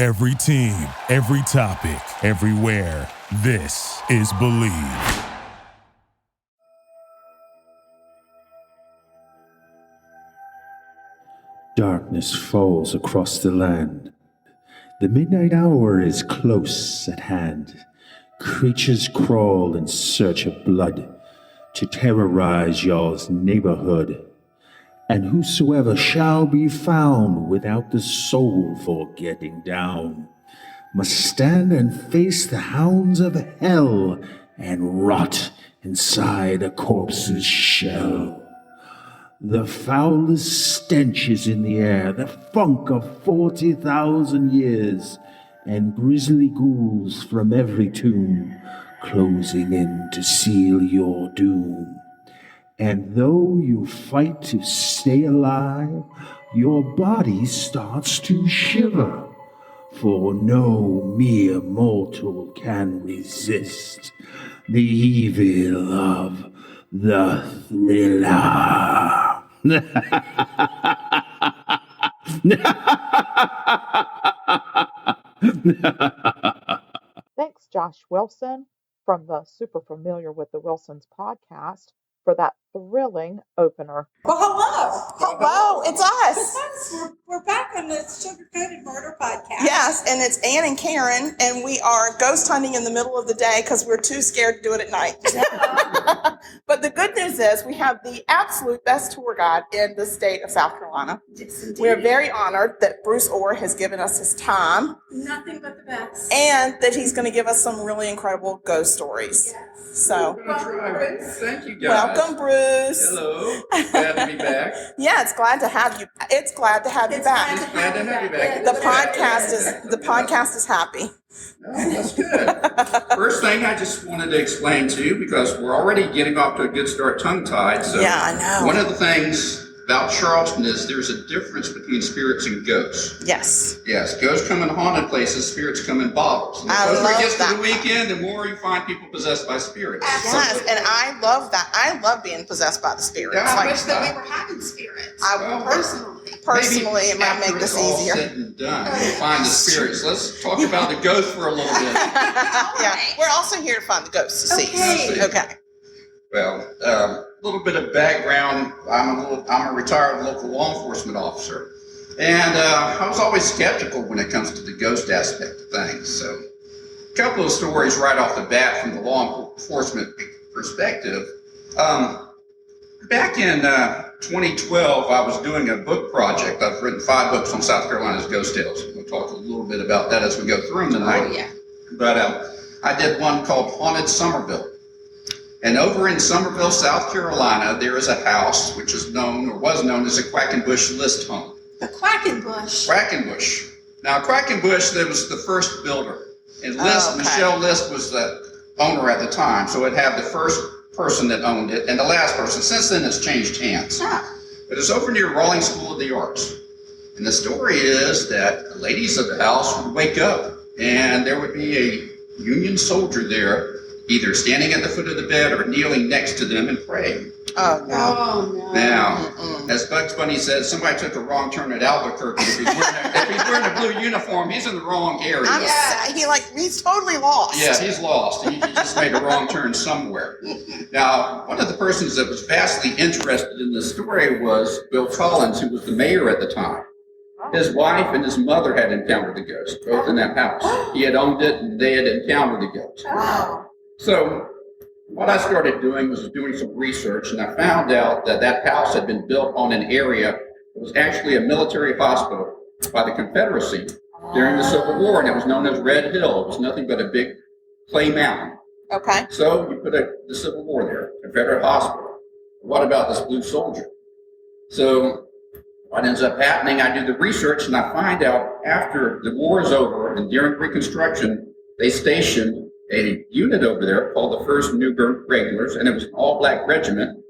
Every team, every topic, everywhere. This is Believe. Darkness falls across the land. The midnight hour is close at hand. Creatures crawl in search of blood to terrorize y'all's neighborhood. And whosoever shall be found without the soul for getting down must stand and face the hounds of hell and rot inside a corpse's shell. The foulest stench is in the air, the funk of 40,000 years, and grisly ghouls from every tomb closing in to seal your doom. And though you fight to stay alive, your body starts to shiver, for no mere mortal can resist the evil of the thriller. Thanks, Josh Wilson from the Super Familiar with the Wilsons podcast for that thrilling opener. Well, hello. Hello, it's us. It's us. We're back on the Sugar Coated Murder podcast. Yes, and it's Ann and Karen, and we are ghost hunting in the middle of the day because we're too scared to do it at night. Yeah. But the good news is we have the absolute best tour guide in the state of South Carolina. Yes, indeed. We're very honored that Bruce Orr has given us his time Nothing but the best. and that he's going to give us some really incredible ghost stories. Yes. So, Thank you, guys. welcome, Bruce. Hello. Glad to be back. Yeah, it's glad to have you. It's glad to have you It's back. glad Glad to have you back. The podcast is happy. Oh, that's good. First thing I just wanted to explain to you, because we're already getting off to a good start tongue-tied. So Yeah, I know. One of the things about Charleston is there's a difference between spirits and ghosts. Yes. Yes, ghosts come in haunted places, spirits come in bottles. And the I closer love it gets that. to the weekend, the more you find people possessed by spirits. Yes, and I love that. I love being possessed by the spirits. Yeah, I Like, wish that we were having spirits. I personally. Personally, it might make this easier. Maybe after it's all said and done, we'll find the spirits. Let's talk about the ghosts for a little bit. Yeah, we're also here to find the ghosts to see. Okay. Okay. Well, a little bit of background. I'm a retired local law enforcement officer, and I was always skeptical when it comes to the ghost aspect of things. So, a couple of stories right off the bat from the law enforcement perspective. Back in 2012, I was doing a book project. I've written 5 books on South Carolina's ghost tales. We'll talk a little bit about that as we go through them tonight. Oh, yeah. But I did one called Haunted Somerville. And over in Somerville, South Carolina, there is a house which is known, or was known, as a Quackenbush List home. The Quackenbush. Quackenbush. Now, Quackenbush, that was the first builder. And List, Michelle List was the owner at the time, so it had the first person that owned it and the last person. Since then, it's changed hands. Ah. But it's over near Rawlings School of the Arts. And the story is that the ladies of the house would wake up and there would be a Union soldier there, either standing at the foot of the bed or kneeling next to them and praying. Oh, no. Oh, no. Now, as Bugs Bunny said, somebody took a wrong turn at Albuquerque. If he's wearing a blue uniform, he's in the wrong area. He's totally lost. Yeah, he's lost. He just made a wrong turn somewhere. Now, one of the persons that was vastly interested in this story was Bill Collins, who was the mayor at the time. His wife and his mother had encountered the ghost, both in that house. He had owned it, and they had encountered the ghost. Wow. So what I started doing was doing some research, and I found out that that house had been built on an area that was actually a military hospital by the Confederacy during the Civil War, and it was known as Red Hill. It was nothing but a big clay mountain. Okay. So you put the Civil War there, Confederate hospital. What about this blue soldier? So what ends up happening, I do the research, and I find out after the war is over and during Reconstruction, they stationed a unit over there called the 1st New Bern Regulars, and it was an all-black regiment,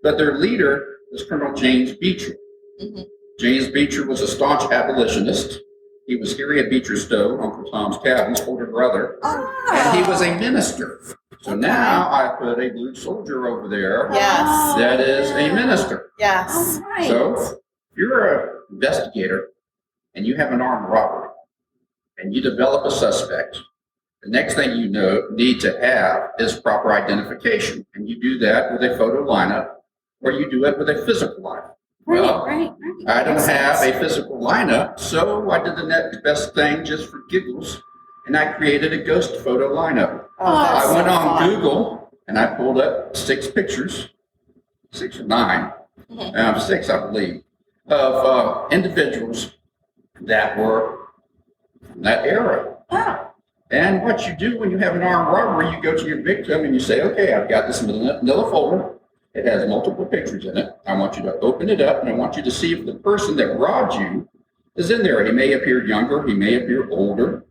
but their leader was Colonel James Beecher. Mm-hmm. James Beecher was a staunch abolitionist. He was Harriet Beecher Stowe, Uncle Tom's Cabin's older brother, and he was a minister. So now I put a blue soldier over there. Yes. That is a minister. Yes. All right. So if you're an investigator and you have an armed robbery, and you develop a suspect, the next thing you need to have is proper identification. And you do that with a photo lineup, or you do it with a physical lineup. Well, Right. I don't have a physical lineup, so I did the next best thing just for giggles, and I created a ghost photo lineup. I went on Google, and I pulled up 6 pictures, 6 or 9, 6, I believe, of individuals that were from that era. And what you do when you have an armed robbery, you go to your victim and you say, okay, I've got this manila folder. It has multiple pictures in it. I want you to open it up, and I want you to see if the person that robbed you is in there. He may appear younger. He may appear older.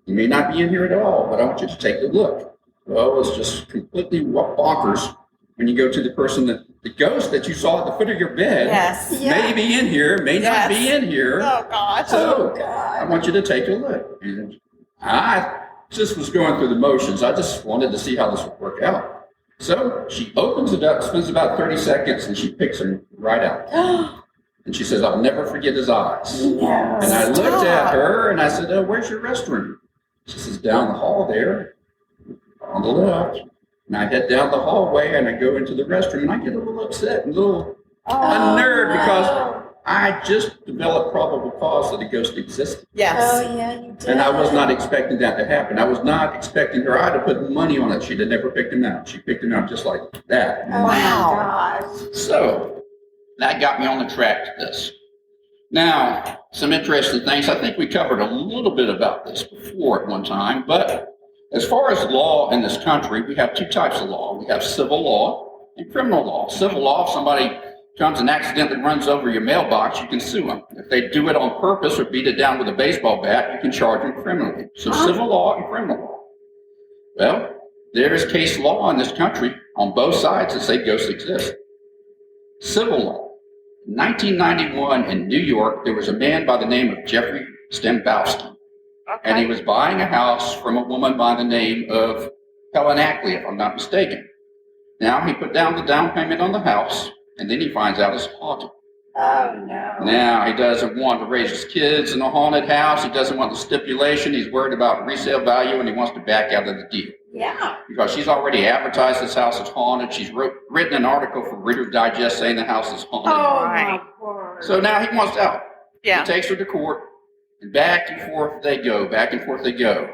He may not be in here at all, but I want you to take a look. Well, it's just completely bonkers when you go to the person that the ghost that you saw at the foot of your bed may be in here, may not be in here. Oh, God. So I want you to take a look. And I just was going through the motions. I just wanted to see how this would work out. So she opens it up, spends about 30 seconds, and she picks him right out. And she says, I'll never forget his eyes. And I looked at her and I said, oh, where's your restroom? She says, down the hall there, on the left. And I head down the hallway and I go into the restroom and I get a little upset and a little unnerved because I just developed probable cause that a ghost existed. Yes. You did. And I was not expecting that to happen. I was not expecting her. I had to put money on it. She'd have never picked him out. She picked him out just like that. Wow. So that got me on the track to this. Now, some interesting things. I think we covered a little bit about this before at one time, but as far as law in this country, we have 2 types of law. We have civil law and criminal law. Civil law, if somebody comes and accidentally runs over your mailbox, you can sue them. If they do it on purpose or beat it down with a baseball bat, you can charge them criminally. So civil law and criminal law. Well, there is case law in this country on both sides that say ghosts exist. Civil law. In 1991 in New York, there was a man by the name of Jeffrey Stambowski. And he was buying a house from a woman by the name of Helen Ackley, if I'm not mistaken. Now, he put down the down payment on the house, and then he finds out it's haunted. Oh, no. Now, he doesn't want to raise his kids in a haunted house. He doesn't want the stipulation. He's worried about resale value, and he wants to back out of the deal. Yeah. Because she's already advertised this house as haunted. She's written an article for Reader's Digest saying the house is haunted. Oh, Right. my word. So now he wants out. Yeah. He takes her to court, and back and forth they go, back and forth they go.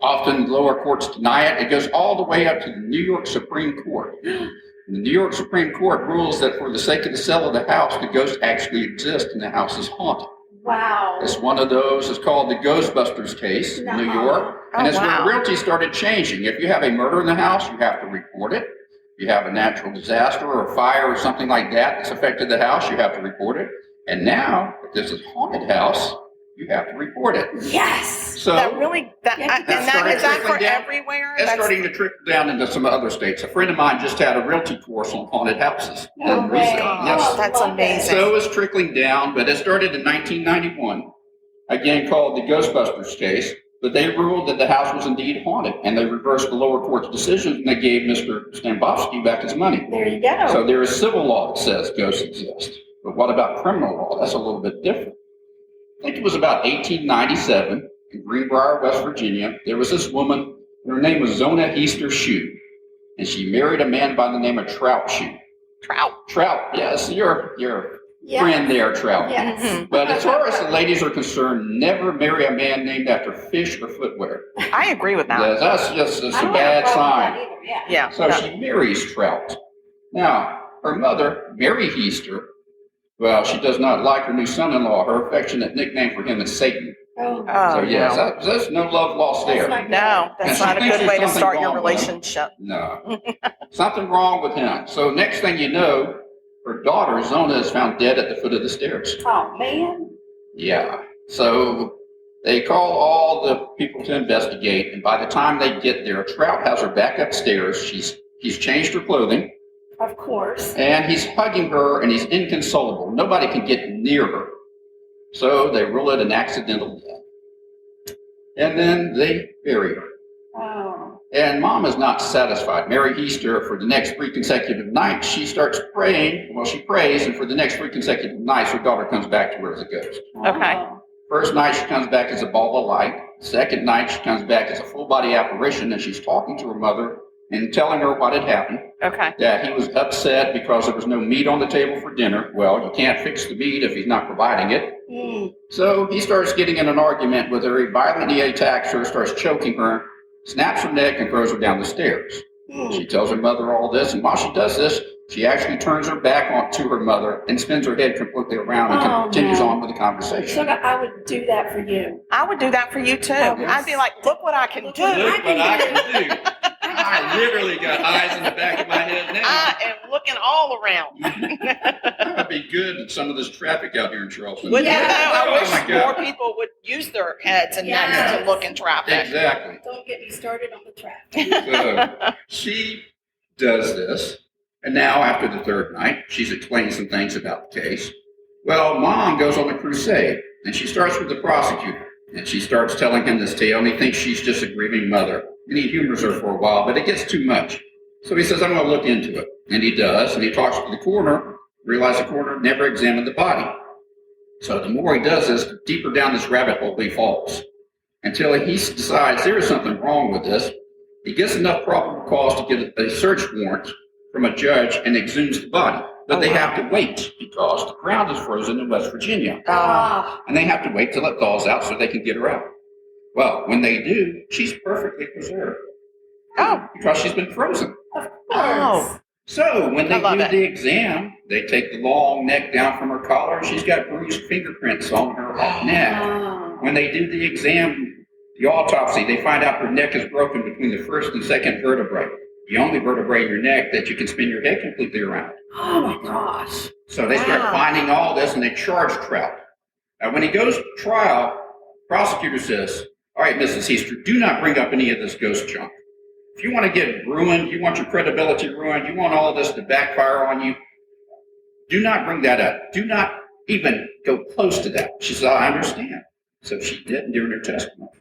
Often lower courts deny it. It goes all the way up to the New York Supreme Court. And the New York Supreme Court rules that for the sake of the sale of the house, the ghost actually exists and the house is haunted. Wow. It's one of those, it's called the Ghostbusters case in New York. And it's where realty started changing. If you have a murder in the house, you have to report it. If you have a natural disaster or a fire or something like that that's affected the house, you have to report it. And now, if this is a haunted house, you have to report it. Yes. So That really, that, Yeah, and that is that for trickling down. everywhere? it's That's- starting to trickle down into some other states. A friend of mine just had a realty course on haunted houses. No And way. recently, Oh, yes. That's love it. amazing. So it's trickling down, but it started in 1991, again called the Ghostbusters case. But they ruled that the house was indeed haunted, and they reversed the lower court's decision, and they gave Mr. Stambowski back his money. There you go. So there is civil law that says ghosts exist. But what about criminal law? That's a little bit different. I think it was about 1897 in Greenbrier, West Virginia. There was this woman, her name was Zona Easter Shue, and she married a man by the name of Trout Shue. Trout, yes, your Yes. friend there, Trout. Yes. But as far as the ladies are concerned, never marry a man named after fish or footwear. I agree with that. Yes, that's just I a don't have bad a problem sign. with that either, yeah. Yeah. So no. she marries Trout. Now, her mother, Mary Easter, well, she does not like her new son-in-law. Her affectionate nickname for him is Satan. Oh, Oh, So yes, no. there's no love lost that's there. not good. No, that's And she not a thinks good way to there's something start your wrong with him. relationship. No, something wrong with him. So next thing you know, her daughter, Zona, is found dead at the foot of the stairs. Oh, man. Yeah. So they call all the people to investigate, and by the time they get there, Trout has her back upstairs. He's changed her clothing, Of course. and he's hugging her, and he's inconsolable. Nobody can get near her. So they rule it an accidental death. And then they bury her. Oh. And Mom is not satisfied. Mary Easter, for the next 3 consecutive nights, she starts praying. Well, she prays, and for the next 3 consecutive nights, her daughter comes back to her as a ghost. Okay. Oh. First night she comes back as a ball of light. Second night she comes back as a full body apparition, and she's talking to her mother and telling her what had happened. Okay. That he was upset because there was no meat on the table for dinner. Well, you can't fix the meat if he's not providing it. So he starts getting in an argument with her. He violently attacks her, starts choking her, snaps her neck, and throws her down the stairs. She tells her mother all this, and while she does this, she actually turns her back onto her mother and spins her head completely around and continues on with the conversation. Sugar, I would do that for you. I would do that for you too. I'd be like, look what I can do. Look what I can do. I literally got eyes in the back of my head now. I am looking all around. That'd be good in some of this traffic out here in Charleston. Wouldn't you? Oh, I wish my God. more people would use their heads and necks Yes. to look in traffic. Exactly. Don't get me started on the traffic. So she does this, and now after the third night, she's explained some things about the case. Well, Mom goes on a crusade, and she starts with the prosecutor, and she starts telling him this tale, and he thinks she's just a grieving mother. And he humors her for a while, but it gets too much. So he says, I'm going to look into it. And he does, and he talks to the coroner, realizes the coroner never examined the body. So the more he does this, the deeper down this rabbit hole he falls. Until he decides there is something wrong with this. He gets enough probable cause to get a search warrant from a judge and exhumes the body. But they have to wait because the ground is frozen in West Virginia. And they have to wait till it thaws out so they can get her out. Well, when they do, she's perfectly preserved. Because she's been frozen. Of course. So when they do it. the exam, they take the long neck down from her collar, and she's got bruised fingerprints on her neck. When they do the exam, the autopsy, they find out her neck is broken between the first and second vertebrae. The only vertebrae in your neck that you can spin your head completely around. Oh my gosh. So they start finding all this, and they charge Trout. Now, when he goes to trial, prosecutor says, all right, Mrs. Heaster, do not bring up any of this ghost junk. If you want to get ruined, you want your credibility ruined, you want all this to backfire on you, do not bring that up. Do not even go close to that. She said, I understand. So she didn't during her testimony.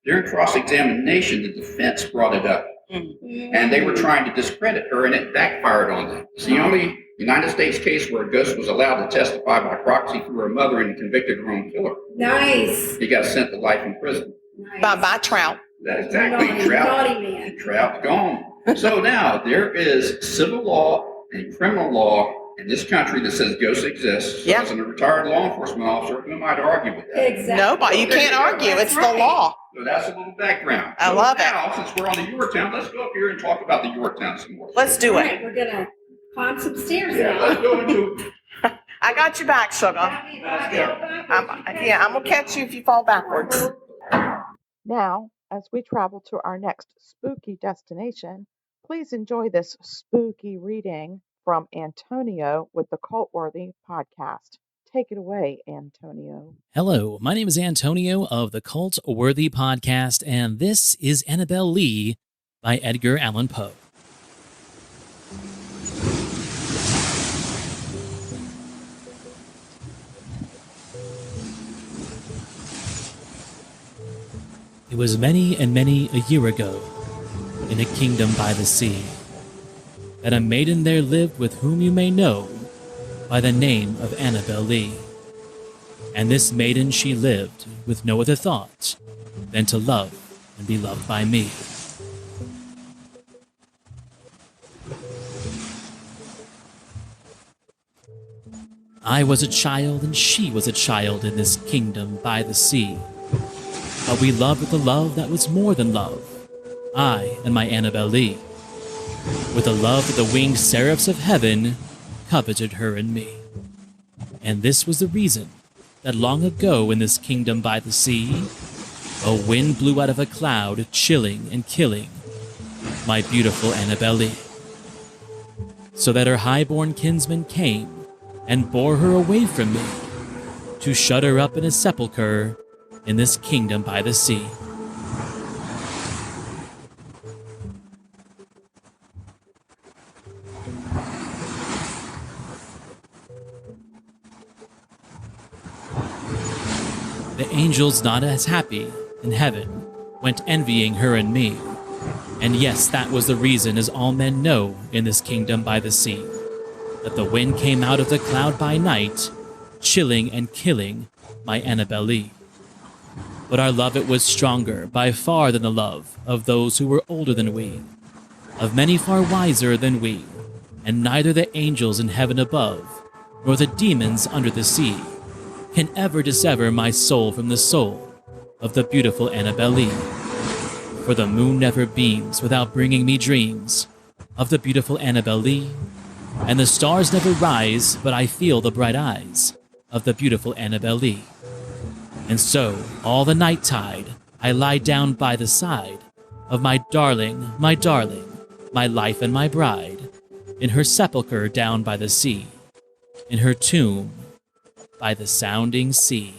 During cross-examination, the defense brought it up. And they were trying to discredit her, and it backfired on them. It's the only United States case where a ghost was allowed to testify by proxy through her mother and convicted her own killer. Nice. He got sent to life in prison. Bye-bye, Trout. That's exactly. Naughty man. Trout's gone. So now there is civil law and criminal law in this country that says ghosts exist. So as a retired law enforcement officer, who am I to argue with that? Exactly. Nobody. You can't argue. It's the law. So that's a little background. I love it. Now, since we're on the Yorktown, let's go up here and talk about the Yorktown some more. Let's do All it. right, we're going to climb some stairs Yeah, now. let's go into. I got you back, sugar. I'm going to catch you if you fall backwards. Now, as we travel to our next spooky destination, please enjoy this spooky reading from Antonio with the Cultworthy podcast. Take it away, Antonio. Hello, my name is Antonio of the Cultworthy podcast, and this is Annabelle Lee by Edgar Allan Poe. It was many and many a year ago, in a kingdom by the sea, that a maiden there lived with whom you may know by the name of Annabelle Lee. And this maiden she lived with no other thought than to love and be loved by me. I was a child and she was a child in this kingdom by the sea. But we loved with a love that was more than love, I and my Annabelle Lee, with a love that the winged seraphs of heaven coveted her and me. And this was the reason that long ago in this kingdom by the sea, a wind blew out of a cloud, chilling and killing my beautiful Annabelle Lee, so that her high-born kinsman came and bore her away from me to shut her up in a sepulchre in this kingdom by the sea. The angels not as happy in heaven went envying her and me. And yes, that was the reason, as all men know in this kingdom by the sea, that the wind came out of the cloud by night, chilling and killing my Annabelle Lee. But our love it was stronger by far than the love of those who were older than we, of many far wiser than we, and neither the angels in heaven above, nor the demons under the sea, can ever dissever my soul from the soul of the beautiful Annabel Lee. For the moon never beams without bringing me dreams of the beautiful Annabel Lee, and the stars never rise but I feel the bright eyes of the beautiful Annabel Lee. And so, all the night tide, I lie down by the side of my darling, my life and my bride, in her sepulchre down by the sea, in her tomb by the sounding sea.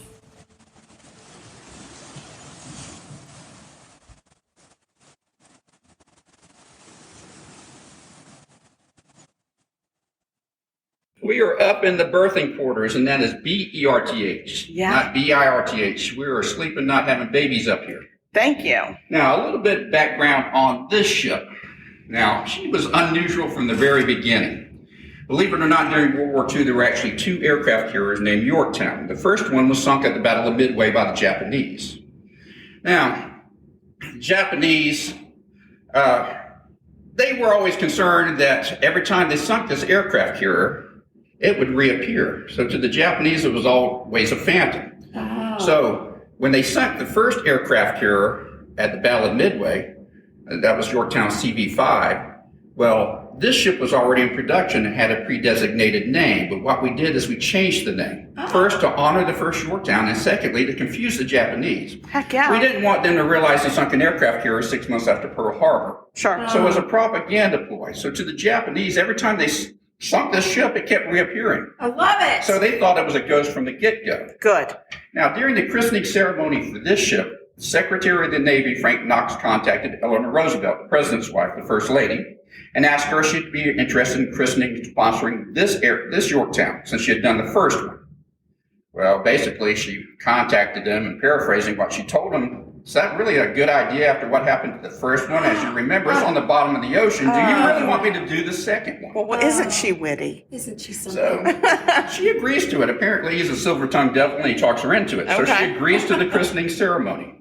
We are up in the birthing quarters, and that is B-E-R-T-H, not B-I-R-T-H. We are sleeping, not having babies up here. Thank you. Now, a little bit background on this ship. Now, she was unusual from the very beginning. Believe it or not, during World War II, there were actually 2 aircraft carriers named Yorktown. The first one was sunk at the Battle of Midway by the Japanese. Now, the Japanese, they were always concerned that every time they sunk this aircraft carrier, it would reappear. So to the Japanese, it was always a phantom. Oh. So when they sunk the first aircraft carrier at the Battle of Midway, that was Yorktown CV-5, well, this ship was already in production and had a pre-designated name. But what we did is we changed the name. First, to honor the first Yorktown, and secondly, to confuse the Japanese. Heck yeah. We didn't want them to realize they sunk an aircraft carrier 6 months after Pearl Harbor. Sure. So it was a propaganda ploy. So to the Japanese, every time they sunk this ship, it kept reappearing. I love it. So they thought it was a ghost from the get-go. Good. Now, during the christening ceremony for this ship, Secretary of the Navy Frank Knox contacted Eleanor Roosevelt, the president's wife, the first lady, and asked her if she'd be interested in christening and sponsoring this Yorktown, since she had done the first one. Well, basically, she contacted them, and paraphrasing what she told them, is that really a good idea after what happened to the first one? As you remember, it's on the bottom of the ocean. Do you really want me to do the second one? Well, isn't she witty? Isn't she something? So she agrees to it. Apparently, he's a silver-tongued devil, and he talks her into it. So she agrees to the christening ceremony.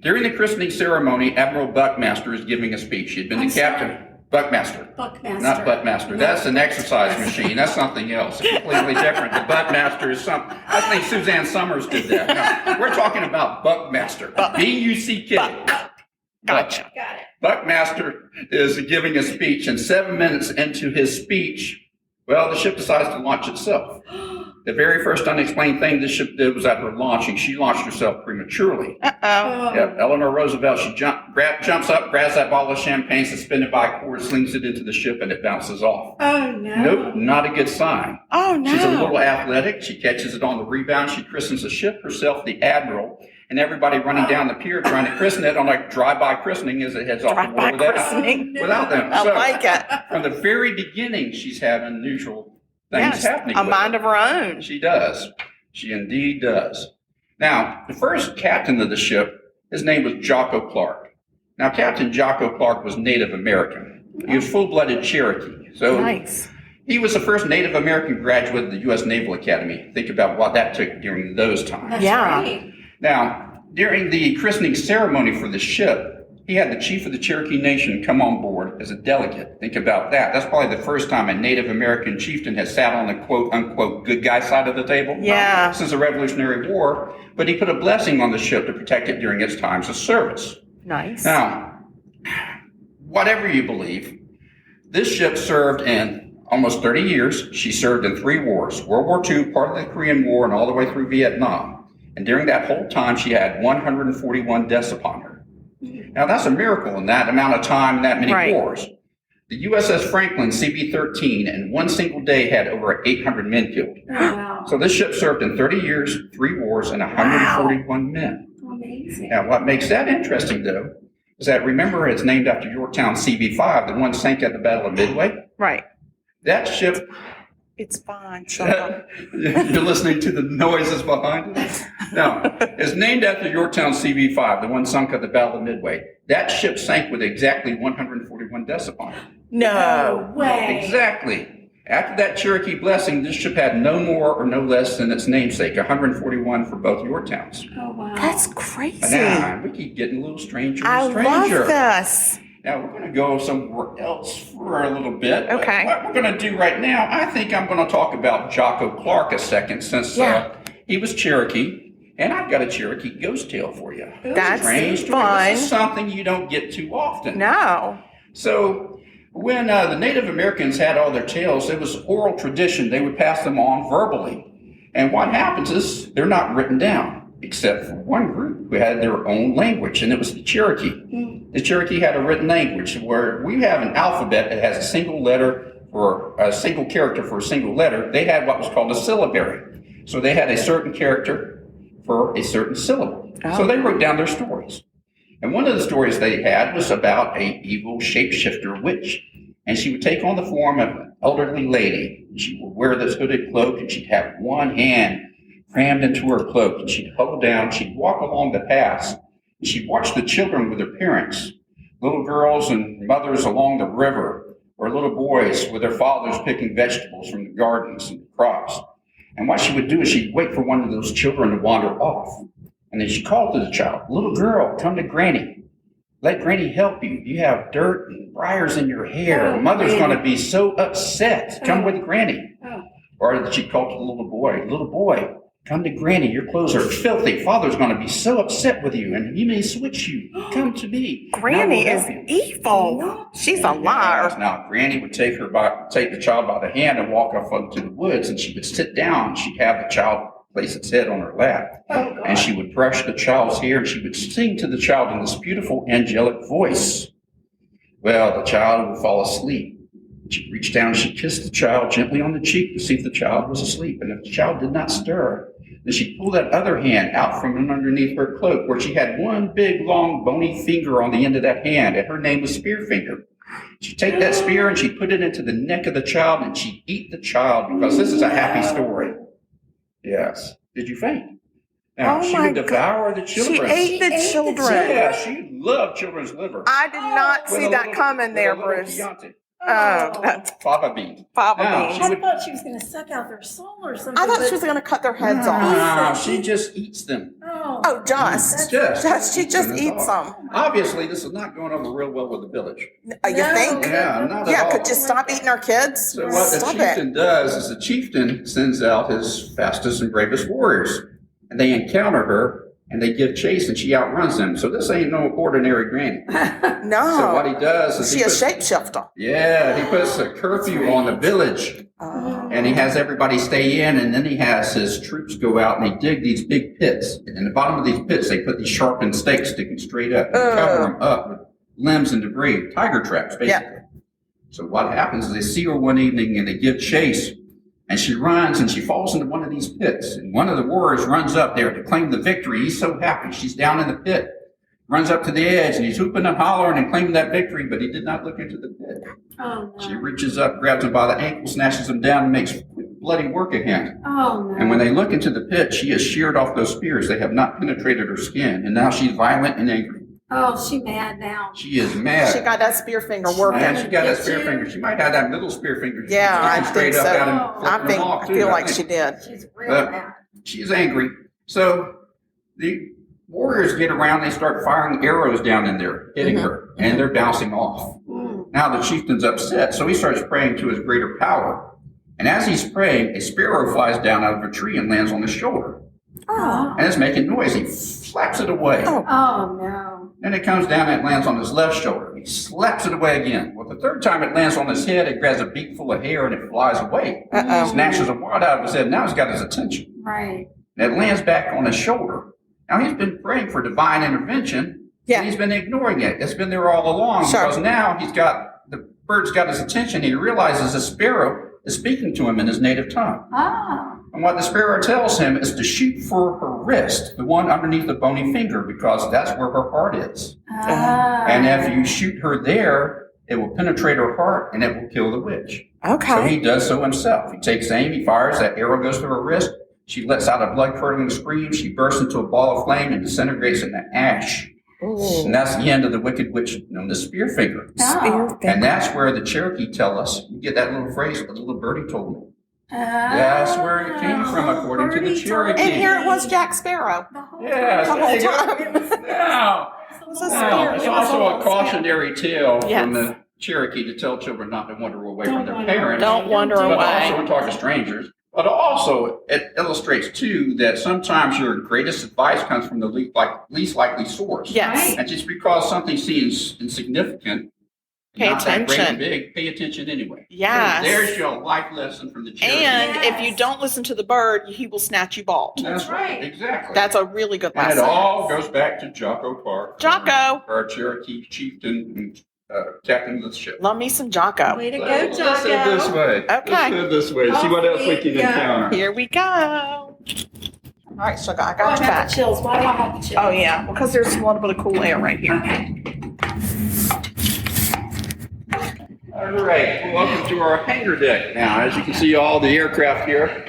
During the christening ceremony, Admiral Buckmaster is giving a speech. He had been the captain. Buckmaster. Buckmaster. Not Buttmaster. No. That's an exercise machine. That's something else. It's completely different. The Buttmaster is something. I think Suzanne Summers did that. No, we're talking about Buckmaster. B-U-C-K. Gotcha. Got it. Buckmaster is giving a speech, and 7 minutes into his speech, well, the ship decides to launch itself. The very first unexplained thing the ship did was at her launching, she launched herself prematurely. Uh-oh. Yep, Eleanor Roosevelt, she jumps up, grabs that bottle of champagne suspended by a cord, slings it into the ship, and it bounces off. Oh, no. Nope, not a good sign. Oh, no. She's a little athletic. She catches it on the rebound. She christens the ship herself, the Admiral, and everybody running down the pier trying to christen it on a drive-by christening as it heads off the water without them. I So, like it. from the very beginning, she's had unusual things happening. A with mind her. of her own. She does. She indeed does. Now, the first captain of the ship, his name was Jocko Clark. Now, Captain Jocko Clark was Native American. He was full-blooded Cherokee. So Nice. he was the first Native American graduate of the U.S. Naval Academy. Think about what that took during those times. That's Yeah. great. Now, during the christening ceremony for the ship, he had the chief of the Cherokee Nation come on board as a delegate. Think about that. That's probably the first time a Native American chieftain has sat on the quote-unquote good guy side of the table Yeah. since the Revolutionary War, but he put a blessing on the ship to protect it during its times of service. Nice. Now, whatever you believe, this ship served in almost 30 years. She served in 3 wars, World War II, part of the Korean War, and all the way through Vietnam. And during that whole time, she had 141 deaths upon her. Now, that's a miracle in that amount of time and that many wars. The USS Franklin CB-13 in one single day had over 800 men killed. Oh, wow. So this ship served in 30 years, 3 wars, and 141 men. Amazing. Now, what makes that interesting, though, is that, remember, it's named after Yorktown CV-5, the one sank at the Battle of Midway? Right. That ship, It's fine. Shut up. you're listening to the noises behind it? No, it's named after Yorktown CV-5, the one sunk at the Battle of Midway. That ship sank with exactly 141 deaths upon it. No. way. Exactly. After that Cherokee blessing, this ship had no more or no less than its namesake, 141 for both your towns. Oh, wow. That's crazy. Now, we keep getting a little stranger I and stranger. love this. Now, we're going to go somewhere else for a little bit. Okay. What we're going to do right now, I think I'm going to talk about Jocko Clark a second, since he was Cherokee. And I've got a Cherokee ghost tale for you. That's strange story. fun. This is something you don't get too often. No. So when the Native Americans had all their tales, it was oral tradition. They would pass them on verbally. And what happens is they're not written down, except for one group who had their own language, and it was the Cherokee. The Cherokee had a written language where we have an alphabet that has a single letter or a single character for a single letter. They had what was called a syllabary. So they had a certain character for a certain syllable. So they wrote down their stories. And one of the stories they had was about a evil shapeshifter witch. And she would take on the form of an elderly lady. She would wear this hooded cloak, and she'd have one hand crammed into her cloak, and she'd huddle down, she'd walk along the paths, and she'd watch the children with their parents, little girls and mothers along the river, or little boys with their fathers picking vegetables from the gardens and the crops. And what she would do is she'd wait for one of those children to wander off. And then she called to the child, "Little girl, come to Granny. Let Granny help you. You have dirt and briars in your hair. Mother's going to be so upset. Come with Granny." Or she'd call to the little boy, "Little boy, come to Granny. Your clothes are filthy. Father's going to be so upset with you, and he may switch you. Come to me." Granny is evil. She's a liar. Now, Granny would take the child by the hand and walk off into the woods, and she would sit down. She'd have the child place its head on her lap, and she would brush the child's hair, and she would sing to the child in this beautiful angelic voice. Well, the child would fall asleep. She'd reach down and she'd kiss the child gently on the cheek to see if the child was asleep. And if the child did not stir, then she'd pull that other hand out from underneath her cloak, where she had one big, long, bony finger on the end of that hand, and her name was Spearfinger. She'd take that spear and she'd put it into the neck of the child, and she'd eat the child, because this is a happy story. Yes. Did you faint? Now, she would devour the children. She ate the children. Yeah, she loved children's liver. I did not see that coming there, Bruce. That's Fava bean. Fava beans. I thought she was going to suck out their soul or something. I thought she was going to cut their heads off. No, she just eats them. Oh, just. She just eats them. Obviously, this is not going over real well with the village. You think? Yeah, not at all. Could you stop eating our kids? So what the chieftain does is the chieftain sends out his fastest and bravest warriors, and they encounter her, and they give chase, and she outruns them. So this ain't no ordinary Granny. No. So what he does is she a shapeshifter. Yeah, he puts a curfew on the village, and he has everybody stay in, and then he has his troops go out and they dig these big pits. And in the bottom of these pits, they put these sharpened stakes sticking straight up and cover them up with limbs and debris, tiger traps, basically. Yeah. So what happens is they see her one evening and they give chase, and she runs and she falls into one of these pits. And one of the warriors runs up there to claim the victory. He's so happy. She's down in the pit. Runs up to the edge, and he's whooping and hollering and claiming that victory, but he did not look into the pit. Oh, no. She reaches up, grabs him by the ankle, snatches him down, and makes bloody work of him. Oh, no. And when they look into the pit, she has sheared off those spears. They have not penetrated her skin, and now she's violent and angry. Oh, she's mad now. She is mad. She got that spear finger working. And she got that spear finger. She might have that middle spear finger. Yeah, I think so. I feel like she did. She's real mad. She's angry. So the warriors get around. They start firing arrows down in there, hitting her, and they're bouncing off. Now the chieftain's upset, so he starts praying to his greater power. And as he's praying, a sparrow flies down out of a tree and lands on his shoulder. Oh. And it's making noise. He flaps it away. Oh, no. Then it comes down and it lands on his left shoulder. He slaps it away again. Well, the third time it lands on his head, it grabs a beak full of hair and it flies away. Snatches a wad out of his head. Now he's got his attention. Right. And it lands back on his shoulder. Now he's been praying for divine intervention. Yeah. And he's been ignoring it. It's been there all along. Sure. Because now the bird's got his attention. He realizes the sparrow is speaking to him in his native tongue. Ah. And what the sparrow tells him is to shoot for her wrist, the one underneath the bony finger, because that's where her heart is. And if you shoot her there, it will penetrate her heart and it will kill the witch. Okay. So he does so himself. He takes aim, he fires, that arrow goes to her wrist. She lets out a blood-curdling scream. She bursts into a ball of flame and disintegrates into ash. Ooh. And that's the end of the wicked witch known as Spearfinger. Oh. And that's where the Cherokee tell us, you get that little phrase, the little birdie told me. That's where it came from, according to the Cherokee. And here it was Jack Sparrow. Yes, The there you whole go. time. Now, it's also a cautionary tale Yes. from the Cherokee to tell children not to wander away from their parents. Don't wander But away. also talk to strangers. But also, it illustrates, too, that sometimes your greatest advice comes from the least likely source. Yes. And just because something seems insignificant, Pay not that great attention. and big, pay attention anyway. Yes. So there's your life lesson from the Cherokee. And Yes. if you don't listen to the bird, he will snatch you bald. That's right. Exactly. That's a really good and it lesson. all goes back to Jocko Park. Jocko. Our Cherokee chieftain and captain of the ship. Love me some Jocko. Way to go, Let's head this Jocko. way. Okay. Let's head this way. See what else we can encounter. Here we go. All right, Sugar, I Oh, got I your got back. the chills. Why do I have the chills? Oh, yeah, because there's a little bit of cool air right here. All right. Welcome to our hangar deck. Now, as you can see, all the aircraft here,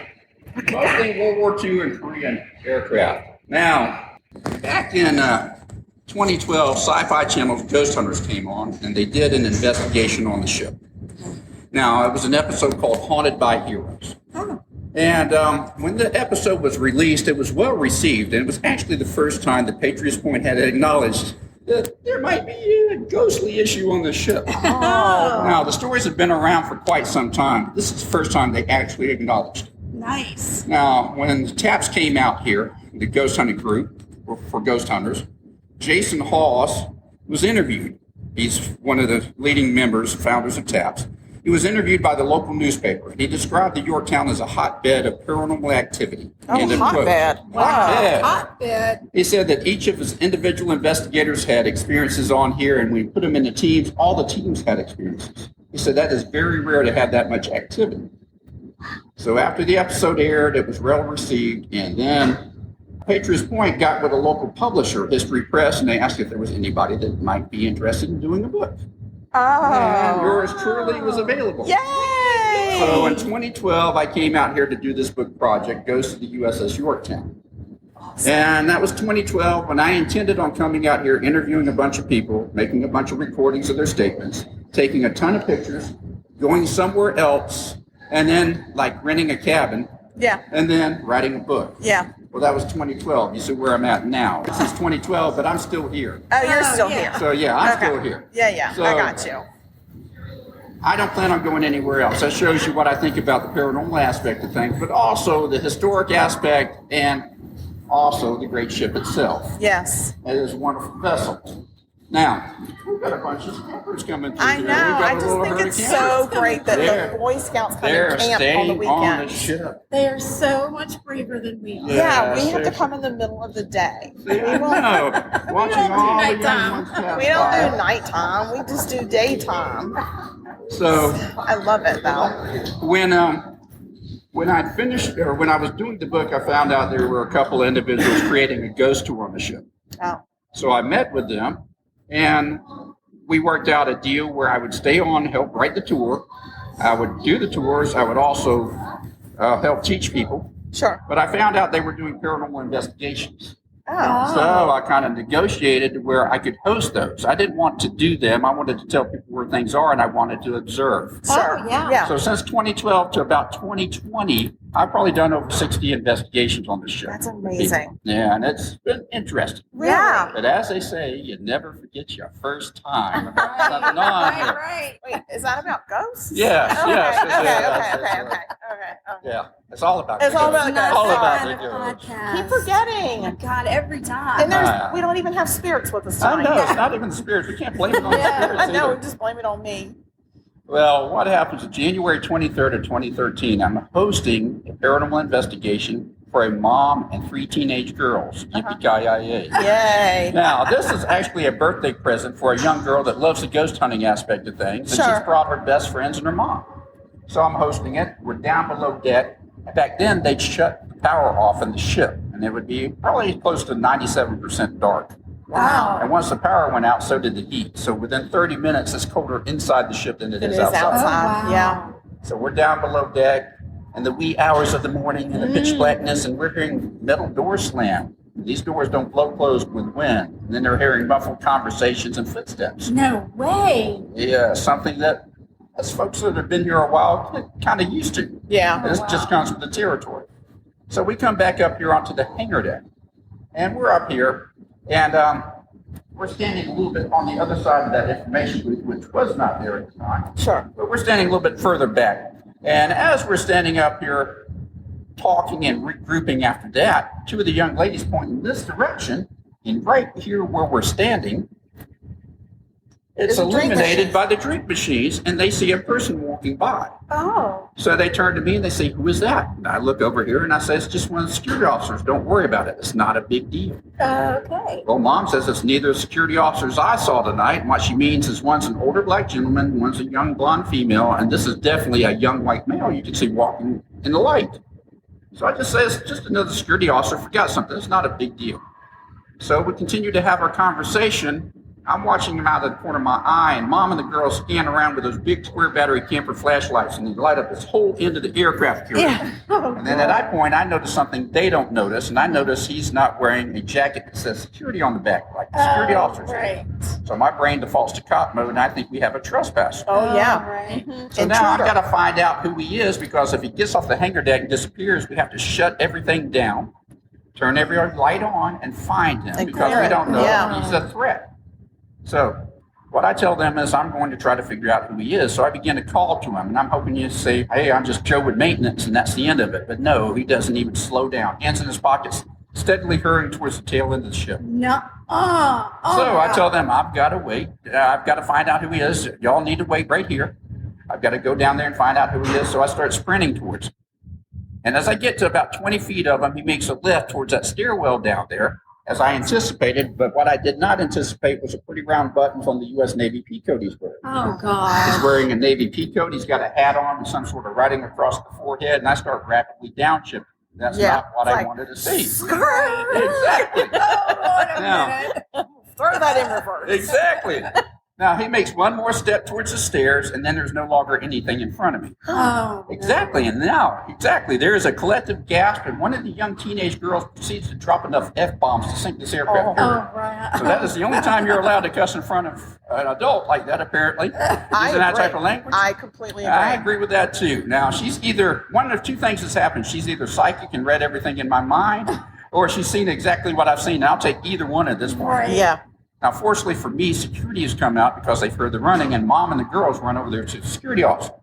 mostly World War II and Korean aircraft. Now, back in 2012, Sci-Fi Channel's Ghost Hunters came on, and they did an investigation on the ship. Now, it was an episode called Haunted by Heroes. And when the episode was released, it was well received, and it was actually the first time that Patriots Point had acknowledged that there might be a ghostly issue on the ship. Now, the stories have been around for quite some time. This is the first time they actually acknowledged it. Nice. Now, when the TAPS came out here, the ghost hunting group for ghost hunters, Jason Hawes was interviewed. He's one of the leading members, founders of TAPS. He was interviewed by the local newspaper. He described the Yorktown as a hotbed of paranormal activity. Oh, End of quote. hotbed. Wow. Hotbed. Hotbed. He said that each of his individual investigators had experiences on here, and when we put them into teams, all the teams had experiences. He said that is very rare to have that much activity. So after the episode aired, it was well received, and then Patriots Point got with a local publisher, History Press, and they asked if there was anybody that might be interested in doing a book. And Oh. yours truly was available. Yay! So in 2012, I came out here to do this book project, Ghosts of the USS Yorktown. And that was 2012 when I intended on coming out here, interviewing a bunch of people, making a bunch of recordings of their statements, taking a ton of pictures, going somewhere else, and then like renting a cabin, Yeah, and then writing a book. yeah. Well, that was 2012. You see where I'm at now. This is 2012, but I'm still here. Oh, you're still yeah. here. So yeah, I'm Okay. still here. Yeah, yeah, So- I got you. I don't plan on going anywhere else. That shows you what I think about the paranormal aspect of things, but also the historic aspect and also the great ship itself. Yes. It is a wonderful vessel. Now, we've got a bunch of campers coming through I here. know. We've got I a just little think herd it's of so campers. great that They're- the Boy Scouts come They're and camp on the staying on the weekends. ship. They are so much braver than we are. Yeah, we have to seriously. come in the middle of the day. See, I know. Watching don't do all the young nighttime. ones pass We don't by. do nighttime. We just do daytime. So I love it though. when I finished, or when I was doing the book, I found out there were a couple of individuals creating a ghost tour on the ship. Oh, So I met with them, and we worked out a deal where I would stay on, help write the tour. I would do the tours. I would also help teach people. sure. But I found out they were doing paranormal investigations. Oh, So I kind of negotiated to where I could host those. I didn't want to do them. I wanted to tell people where things are, and I wanted to observe. sure. yeah. Yeah. So since 2012 to about 2020, I've probably done over 60 investigations on the ship. That's amazing. Yeah, and it's been interesting. Yeah. But as they say, you never forget your first time. Right, Something on here. right. Wait, is that about ghosts? Yes, Okay, yes, okay, yes, okay, yes, okay, yes, okay. Yeah, it's all about It's the all ghosts. about the All ghosts. about Kind the of ghosts. podcast. Keep Oh my forgetting. God, every time. And there's Ah. we don't even have spirits with us I tonight. know, it's not even the spirits. We can't blame it on the Yeah, spirits I know. either. Just blame it on me. Well, what happens is January 23rd of 2013, I'm hosting a paranormal investigation for a mom and 3 teenage girls. Yippee-ki-yay. Yay. Now, this is actually a birthday present for a young girl that loves the ghost hunting aspect of things, and Sure. she's brought her best friends and her mom. So I'm hosting it. We're down below deck. Back then, they'd shut the power off in the ship, and it would be probably close to 97% dark. Wow. And once the power went out, so did the heat. So within 30 minutes, it's colder inside the ship than it It is is outside. outside. Oh, wow. Yeah. So we're down below deck in the wee hours of the morning in the pitch blackness, and we're hearing metal doors slam. These doors don't blow closed with wind. And then they're hearing muffled conversations and footsteps. No way. Yeah, something that us folks that have been here a while get kind of used to. Yeah. This just comes with the territory. So we come back up here onto the hangar deck. And we're up here, and we're standing a little bit on the other side of that information booth, which was not there at the time. Sure. But we're standing a little bit further back. And as we're standing up here talking and regrouping after that, two of the young ladies point in this direction, and right here where we're standing, it's illuminated by the drink machines, and they see a person walking by. Oh. So they turn to me and they say, "Who is that?" And I look over here and I say, "It's just one of the security officers. Don't worry about it. It's not a big deal." Okay. Well, Mom says it's neither the security officers I saw tonight. And what she means is one's an older black gentleman, one's a young blonde female, and this is definitely a young white male you can see walking in the light. So I just say, it's just another security officer forgot something. It's not a big deal. So we continue to have our conversation. I'm watching him out of the corner of my eye, and Mom and the girls scan around with those big square battery camper flashlights, and they light up this whole end of the aircraft carrier. Yeah. And then at that point, I notice something they don't notice, and I notice he's not wearing a jacket that says security on the back, like the security officers. Right. So my brain defaults to cop mode, and I think we have a trespasser. Oh, yeah. Right. So now I've got to find out who he is, because if he gets off the hangar deck and disappears, we have to shut everything down, turn every light on, and find him, because we don't know if he's a threat. So what I tell them is I'm going to try to figure out who he is. So I begin to call to him, and I'm hoping you say, "Hey, I'm just Joe with maintenance," and that's the end of it. But no, he doesn't even slow down. Hands in his pockets, steadily hurrying towards the tail end of the ship. No. So I tell them I've got to wait. I've got to find out who he is. Y'all need to wait right here. I've got to go down there and find out who he is. So I start sprinting towards him. And as I get to about 20 feet of him, he makes a left towards that stairwell down there, as I anticipated. But what I did not anticipate was a pretty round buttons on the U.S. Navy peacoat he's wearing. Oh, God. He's wearing a Navy peacoat. He's got a hat on and some sort of writing across the forehead. And I start rapidly downshifting. That's not what I wanted to see. Exactly. Now, Throw that in reverse. exactly. Now, he makes one more step towards the stairs, and then there's no longer anything in front of me. Oh. Exactly. And now, there is a collective gasp, and one of the young teenage girls proceeds to drop enough F-bombs to sink this aircraft carrier. Oh, right. So that is the only time you're allowed to cuss in front of an adult like that, apparently. Using that type of language. I completely agree. I agree with that, too. Now, she's either, one of two things has happened. She's either psychic and read everything in my mind, or she's seen exactly what I've seen. And I'll take either one at this point. Right. Yeah. Now, fortunately for me, security has come out because they've heard the running, and Mom and the girls run over there to the security officer.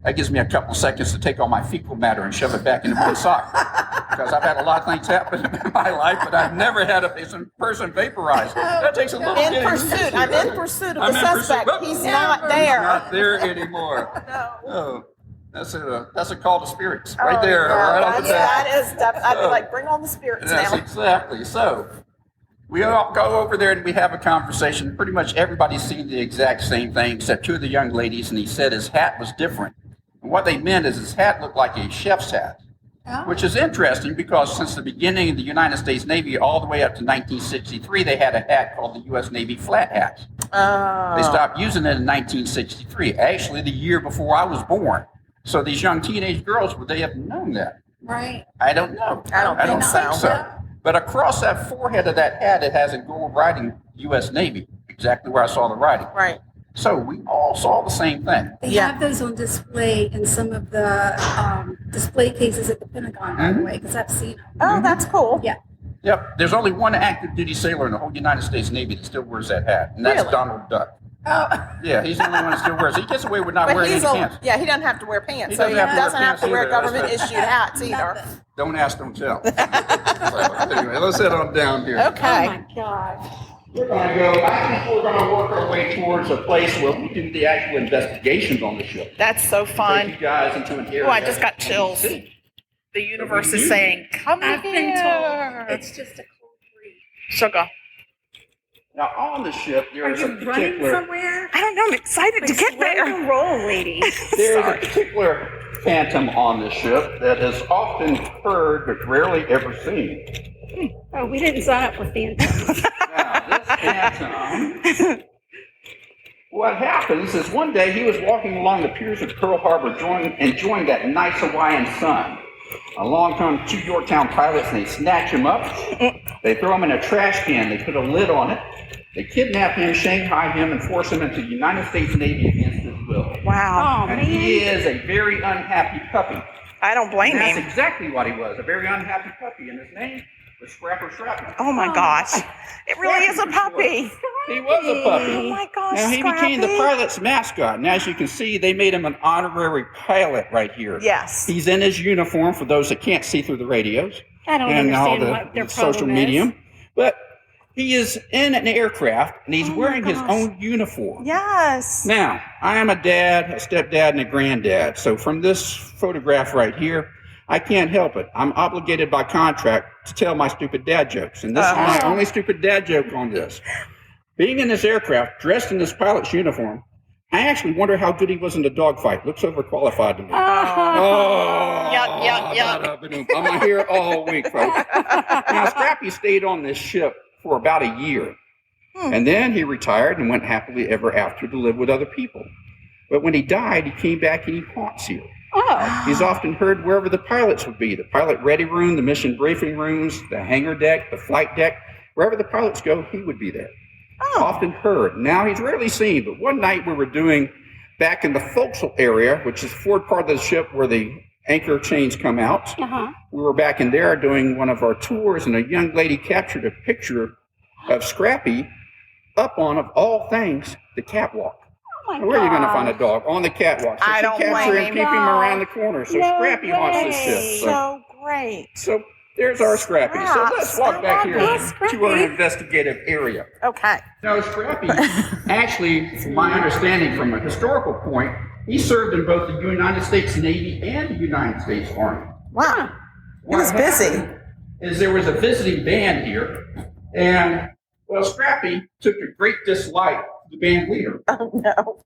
That gives me a couple of seconds to take all my fecal matter and shove it back into one sock. Because I've had a lot of things happen in my life, but I've never had a person vaporized. That takes a little I'm getting used to. in pursuit of I'm the in pursuit. suspect. Whoop. He's not there. Not there anymore. No. Oh, that's a call to spirits right there. Yeah, right off the bat. that is definitely. I'd be like, bring on the spirits That's now. exactly. So we all go over there and we have a conversation. Pretty much everybody's seen the exact same thing except two of the young ladies, and he said his hat was different. And what they meant is his hat looked like a chef's hat, which is interesting because since the beginning of the United States Navy all the way up to 1963, they had a hat called the U.S. Navy flat hat. They stopped using it in 1963, actually the year before I was born. So these young teenage girls, would they have known that? Right. I don't know. I don't think so. But across that forehead of that hat, it has a gold writing U.S. Navy, exactly where I saw the writing. Right. So we all saw the same thing. They have those on display in some of the display cases at the Pentagon, by the way, because I've seen them. Oh, that's cool. Yeah. Yep. There's only one active duty sailor in the whole United States Navy that still wears that hat, and that's Really? Donald Duck. Oh. Yeah, he's the only one that still wears it. He gets away with not wearing any pants. Yeah, he doesn't have to wear pants. He So he doesn't have to wear doesn't have pants to wear either. government-issued hats either. Nothing. Don't ask, don't tell. So, anyway, let's head on down here. Okay. Oh, my God. We're going to go, I think we're going to work our way towards a place where we do the actual investigations on the ship. That's so Take fun. you guys into an area. Oh, I just got chills. The universe is saying, come I've been here. told it's just a cold breeze. Sugar. Now, on the ship, there Are is a you running particular, somewhere? I don't know. I'm excited to get there. Roll, lady. there is a particular phantom on the ship that is often heard but rarely ever seen. Oh, we didn't sign up for phantoms. Now, this phantom, what happens is one day he was walking along the piers of Pearl Harbor enjoying that nice Hawaiian sun. Along come two Yorktown pilots and they snatch him up. They throw him in a trash can. They put a lid on it. They kidnap him, Shanghai him, and force him into the United States Navy against his will. Wow. Oh, And man. he is a very unhappy puppy. I don't blame And that's him. exactly what he was, a very unhappy puppy. And his name was Scrapper Shrapnel. Oh my gosh. It really is a puppy. He was a puppy. Oh my gosh, Now, he became the Scrappy. pilot's mascot. And as you can see, they made him an honorary pilot right here. Yes. He's in his uniform for those that can't see through the radios I don't and all understand what their the social problem medium. is. But he is in an aircraft and he's Oh my wearing his gosh. own uniform. Yes. Now, I am a dad, a stepdad, and a granddad. So from this photograph right here, I can't help it. I'm obligated by contract to tell my stupid dad jokes. And this is my only stupid dad joke on this. Being in this aircraft, dressed in this pilot's uniform, I actually wonder how good he was in the dogfight. Looks overqualified to me. Oh, Yuck. I'm here all week, folks. Now, Scrappy stayed on this ship for about a year. And then he retired and went happily ever after to live with other people. But when he died, he came back and he haunts here. Oh. He's often heard wherever the pilots would be, the pilot ready room, the mission briefing rooms, the hangar deck, the flight deck. Wherever the pilots go, he would be there. Oh. Often heard. Now he's rarely seen, but one night we were doing back in the forecastle area, which is the forward part of the ship where the anchor chains come out. Uh-huh. We were back in there doing one of our tours, and a young lady captured a picture of Scrappy up on, of all things, the catwalk. Oh my Where are you going to God. find a dog? On the catwalk. So I she don't captured blame him, keep him. him around the corner. So No Scrappy haunts this way. ship. So great. So there's our Scrappy. So let's Scraps. walk I back love here it. to our investigative area. Okay. Now, Scrappy, actually, from my understanding from a historical point, he served in both the United States Navy and the United States Army. Wow. He was What busy. happened is there was a visiting band here, and, well, Scrappy took a great dislike to the band leader. Oh no.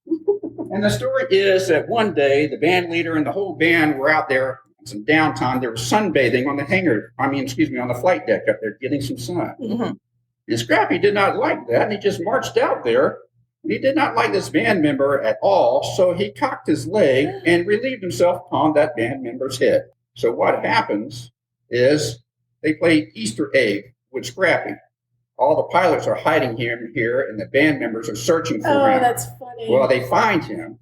And the story is that one day the band leader and the whole band were out there on some downtime. They were sunbathing on the on the flight deck up there, getting some sun. Mhm. And Scrappy did not like that, and he just marched out there. And he did not like this band member at all, so he cocked his leg and relieved himself upon that band member's head. So what happens is they play Easter egg with Scrappy. All the pilots are hiding him here, and the band members are searching for Oh, him. that's funny. Well, they find him,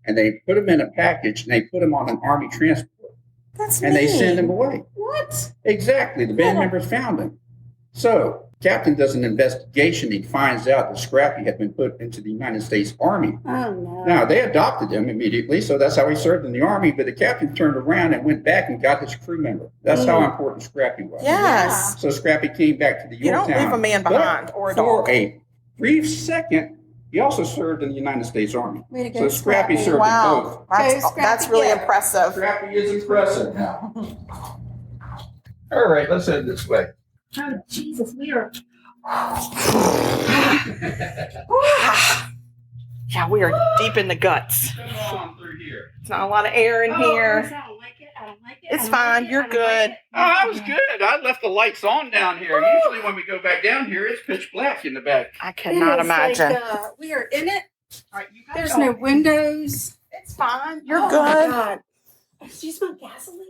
and they put him in a package, and they put him on an Army transport, That's and they mean. send him away. What? Exactly. The band members found him. So, Captain does an investigation. He finds out that Scrappy had been put into the United States Army. Oh, no. Now, they adopted him immediately, so that's how he served in the Army, but the captain turned around and went back and got his crew member. That's how important Scrappy was. Yes. So Scrappy came back to the You don't Yorktown. leave a man behind But or a for dog. a brief second, he also served in the United States Army. Way to go, So Scrappy Scrappy. served in Wow. both. That's Scrappy, really yeah. impressive. Scrappy is impressive now. All right, let's head this way. Oh, Jesus, we are. Yeah, we are deep in the guts. Come on through here. There's not a lot of air in Oh, Bruce, here. I don't like it. I don't like it. It's I don't fine. like it. You're I don't like good. it. Oh, I was good. I left the lights on down here. Usually when we go back down here, it's pitch black in the back. I It cannot is imagine. Like, we are in it. All right, you guys There's go. no windows. It's fine. You're Oh, my good. God. Do you smell gasoline?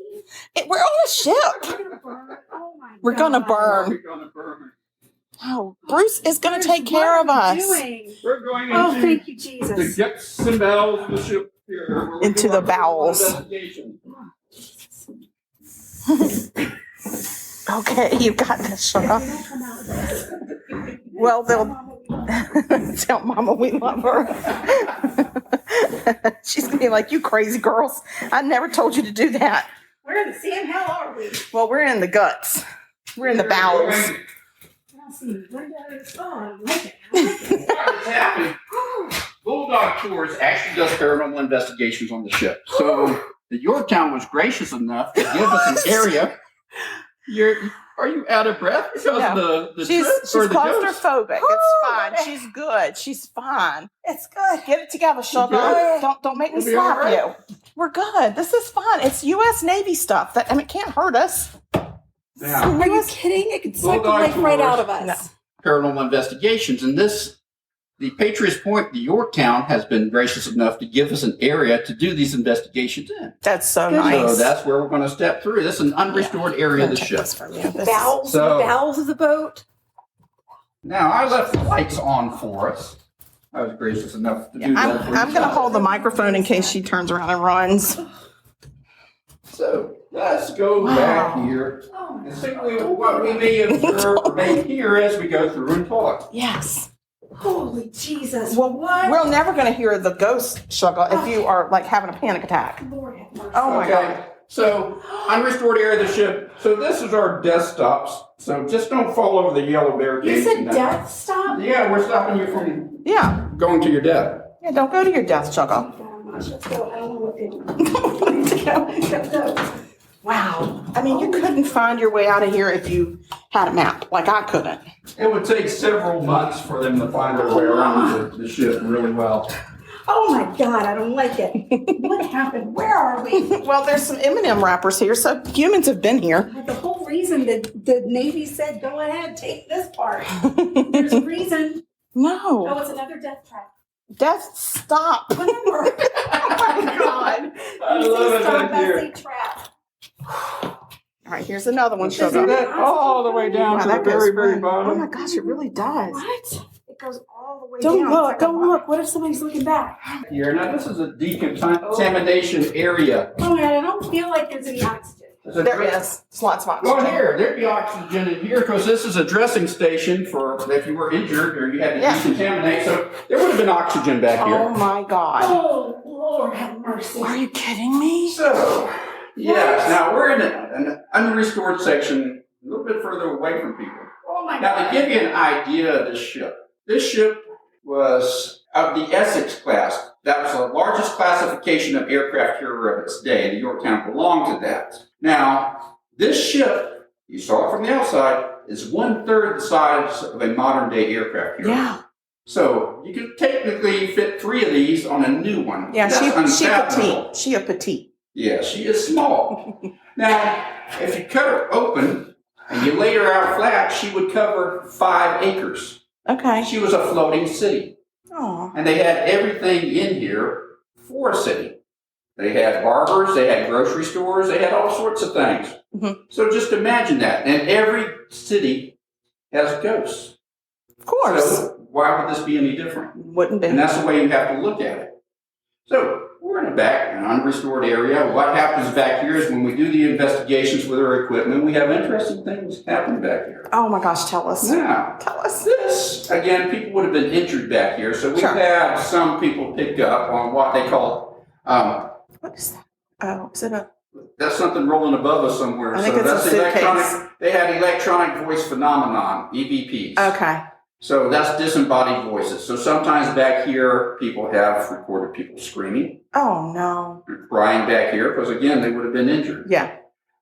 We're on a ship. We're gonna burn. Oh my We're gonna God. burn. We're gonna burn. Oh, Bruce is going Bruce, to take care of what are us. we doing? We're going Oh, into thank you, the Jesus. guts and bowels of the ship here. where we're Into doing the our first bowels. investigation. Okay, you got this, Sugar. Well, they'll tell Mama we love her. She's going to be like, you crazy girls. I never told you to do that. Where in the Sam hell are we? Well, we're in the guts. We're in the bowels. I don't see windows. Oh, I don't like it. I don't like it. What's happening? Bulldog Tours actually does paranormal investigations on the ship. So the Yorktown was gracious enough to give us an area. Are you out of breath because of the She's trip or the ghost? claustrophobic. It's fine. She's good. She's fine. It's good. Get it together, Sugar. good? Don't make me We'll be all slap right. you. We're good. This is fine. It's U.S. Navy stuff. It can't hurt us. Now, Are you kidding? It could suck the Bulldog life right tours. out of us. No. paranormal investigations, and this the Patriots Point, the Yorktown, has been gracious enough to give us an area to do these investigations in. That's so So nice. that's where we're going to step through. This is an unrestored area of the ship. Bowels, So- the bowels of the boat. Now, I left the lights on for us. I was gracious enough to do that. for I'm you going to guys. hold the microphone in case she turns around and runs. So let's go back here and see what we may observe or may hear as we go through and talk. Yes. Holy Jesus. Well, what? we're never going to hear the ghost, Sugar, if you are like having a panic attack. Lord have mercy. Oh my God. So, unrestored area of the ship. So this is our desktops. So just don't fall over the yellow barricades. You said and that. death stop? Yeah, we're stopping you from Yeah. going to your death. Yeah, don't go to your death, Sugar. Let's go. I don't know what to do. Let's go. Wow. I mean, you couldn't find your way out of here if you had a map, like I couldn't. It would take several months for them to find their way around the ship really well. Oh my God, I don't like it. What happened? Where are we? Well, there's some M&M wrappers here, so humans have been here. The whole reason that the Navy said, go ahead, take this part. There's a reason. No. Oh, it's another death trap. Death stop. Whatever. Oh my God. I love it back I here. say trap. All right, here's another one, See Sugar. that all the way down Wow, to that the very, goes very right- bottom. Oh my gosh, it really does. What? It goes all the way down. Don't look, It's like a- don't look. What if somebody's looking back? Here, now this is a decontamination area. Oh man, I don't feel like there's any oxygen. There is. It's lots of Well, oxygen. here, there'd be oxygen in here because this is a dressing station for if you were injured or you had to Yeah. decontaminate. So there would have been oxygen back Oh here. my God. Oh, Lord have mercy. Are you kidding me? So, yes, now we're in an unrestored section a little bit further away from people. Oh my Now, God. to give you an idea of this ship was of the Essex class. That was the largest classification of aircraft carrier of its day. The Yorktown belonged to that. Now, this ship, you saw it from the outside, is 1/3 the size of a modern day aircraft carrier. Yeah. So you could technically fit 3 of these on a new one. Yeah, That's she unfathomable. petite. She a petite. Yeah, she is small. Now, if you cut her open and you laid her out flat, she would cover 5 acres. Okay. She was a floating city. Oh. And they had everything in here for a city. They had barbers, they had grocery stores, they had all sorts of things. Mhm. So just imagine that. And every city has ghosts. Of course. So why would this be any different? Wouldn't And be. that's the way you have to look at it. So we're in a back, an unrestored area. What happens back here is when we do the investigations with our equipment, we have interesting things happen back here. Oh my gosh, tell us. Now, Tell us. this, again, people would have been injured back here. So we've Sure. had some people pick up on what they call, What is that? Oh, is it a... that's something rolling above us somewhere. I think So it's a that's suitcase. electronic. They had electronic voice phenomenon, EVPs. Okay. So that's disembodied voices. So sometimes back here, people have recorded people screaming, Oh no. crying back here, because again, they would have been injured. Yeah.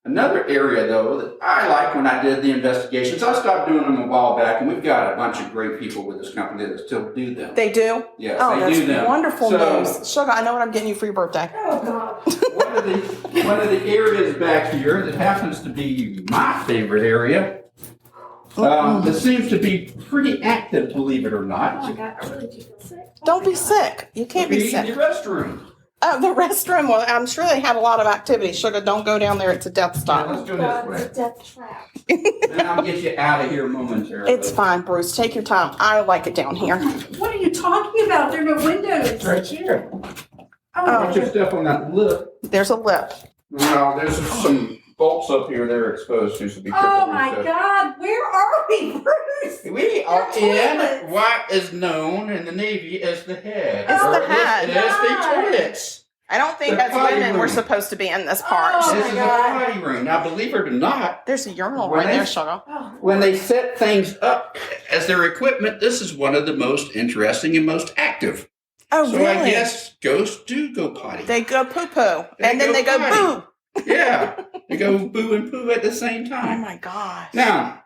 Another area, though, that I like when I did the investigations, I stopped doing them a while back, and we've got a bunch of great people with this company that still do them. They do? Yes, Oh, they that's do them. wonderful So, news. Sugar, I know what I'm getting you for your birthday. Oh God. one of the areas back here that happens to be my favorite area, that seems to be pretty active, believe it or Oh not, my God. I really do feel sick. Don't be sick. You can't be the sick. restroom. Oh, the restroom. Well, I'm sure they have a lot of activity. Sugar, don't go down there. It's a death Yeah, stop. let's do God, this it's way. a death trap. And I'll get you out of here momentarily. It's fine, Bruce. Take your time. I like it down here. What are you talking about? There are no windows. It's right here. Oh. Put your step on that lip. There's a lip. Well, there's some bolts up here they're exposed to, so be careful. Oh with my that. God. Where are we, Bruce? We are They're toilets. in what is known in the Navy as the head. It's the Or head. It is the God. toilets. I don't think The as potty women we're room. supposed to be in this part. Oh. This my is God. a potty room. Now, believe it or not, There's a urinal When right they- there, Sugar. Oh. when they set things up as their equipment, this is one of the most interesting and most active. Oh, So really? I guess ghosts do go potty. They go poo-poo. They And then go they go potty. boo. Yeah, they go boo and poo at the same Oh, time. my gosh. Now,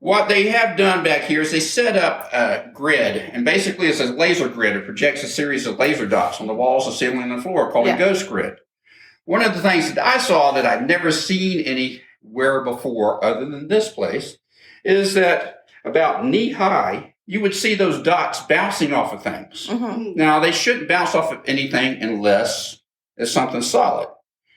what they have done back here is they set up a grid, and basically it's a laser grid. It projects a series of laser dots on the walls, the ceiling, and the floor called Yeah. a ghost grid. One of the things that I saw that I've never seen anywhere before other than this place is that about knee high you would see those dots bouncing off of things. Mm-hmm. Now, they shouldn't bounce off of anything unless it's something solid.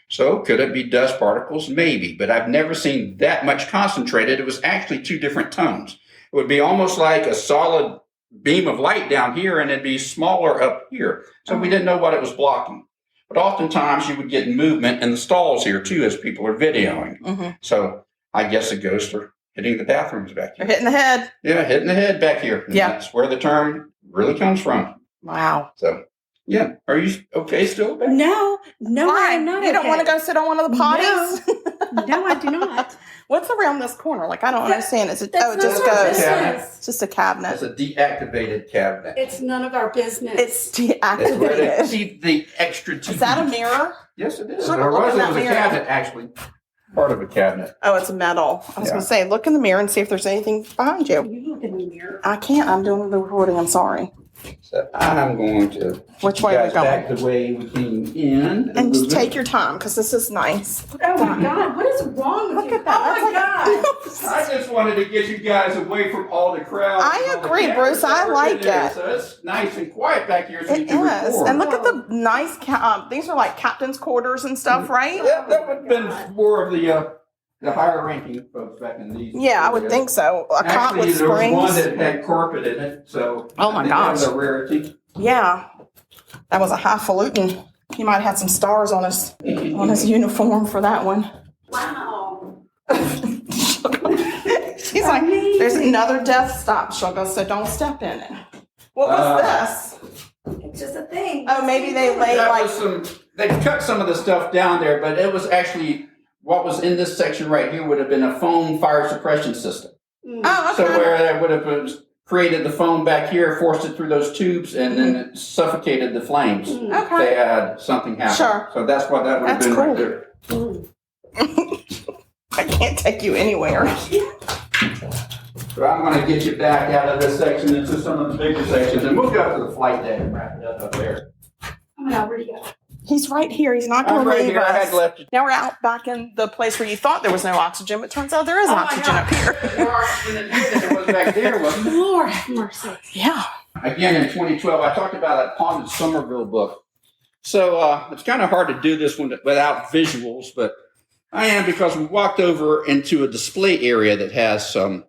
So could it be dust particles? Maybe, but I've never seen that much concentrated. It was actually two different tones. It would be almost like a solid beam of light down here, and it'd be smaller up here. So we didn't know what it was blocking. But oftentimes you would get movement in the stalls here too as people are videoing. Mm-hmm. So I guess the ghosts are hitting the bathrooms back here. They're hitting the head. Yeah, hitting the head back here. And Yeah. that's where the term really comes from. Wow. So, yeah. Are you okay still? Back? No, I'm not. You don't want to go sit on one of the potties? No, I do not. What's around this corner? Like, I don't understand. Is it? That's Oh, it just none of our goes. business. It's just a cabinet. It's a deactivated cabinet. It's none of our business. It's It's where they deactivated. keep the extra TV. Is that a mirror? Yes, it is. Look- Or look was in it that was a mirror. cabinet, actually. Part of a cabinet. Oh, it's metal. I was Yeah. going to say, look in the mirror and see if there's anything behind you. You look in the mirror. I can't. I'm doing the recording. I'm sorry. So I'm going to Which you way are we guys back going? the way we came in. And just take your time because this is nice. Oh my God, what is wrong with Look you? at that. Oh my God. I just wanted to get you guys away from all the crowd. I and all the agree, cameras Bruce. I that were like in there. it. So it's nice and quiet back here so you It can is. record. And look at the nice, these are like captain's quarters and stuff, right? Yeah, that would have been more of the higher ranking folks back in these. Yeah, I would areas. think so. A cot Actually, with there was one springs. that had carpet in it, so Oh my I think that was gosh. a rarity. Yeah. That was a highfalutin. He might have had some stars on his uniform for that one. Wow. She's like, there's another death stop, Sugar, so don't step in it. What was this? It's just a thing. Oh, maybe they lay That like, was they cut some of the stuff down there, but it was actually what was in this section right here would have been a foam fire suppression system. oh, So okay. where that would have created the foam back here, forced it through those tubes, and then it suffocated the flames. If Okay. they had something happen. Sure. So that's what that would have That's been cool. right there. I can't take you anywhere. So I'm going to get you back out of this section into some of the bigger sections, and we'll go to the flight deck and wrap it up there. Oh my God, where'd he go? He's right here. He's not going I'm to right leave here. I had us. left you. Now we're out back in the place where you thought there was no oxygen, but turns out there is Oh my oxygen God. up here. More oxygen in here than there was back there, wasn't it? Lord have mercy. Yeah. Again, in 2012, I talked about that Pond in Somerville book. So it's kind of hard to do this one without visuals, but I am because we walked over into a display area that has some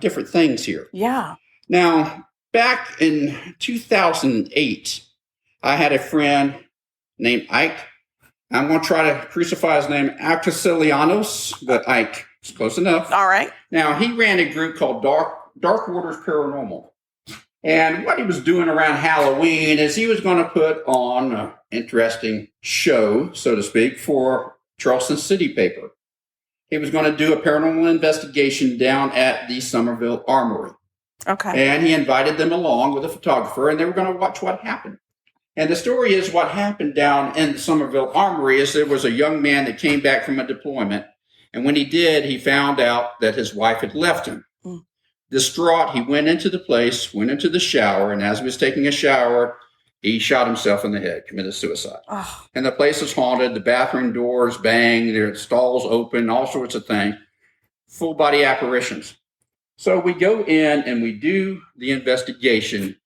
different things here. Yeah. Now, back in 2008, I had a friend named Ike. I'm going to try to crucify his name, Alcacilianos, but Ike is close enough. All right. Now, he ran a group called Dark Waters Paranormal. And what he was doing around Halloween is he was going to put on an interesting show, so to speak, for Charleston City paper. He was going to do a paranormal investigation down at the Somerville Armory. Okay. And he invited them along with a photographer, and they were going to watch what happened. And the story is what happened down in the Somerville Armory is there was a young man that came back from a deployment. And when he did, he found out that his wife had left him. Distraught, he went into the place, went into the shower, and as he was taking a shower, he shot himself in the head, committed suicide. Oh, And the place was haunted. The bathroom doors bang, their stalls open, all sorts of things. Full body apparitions. So we go in and we do the investigation.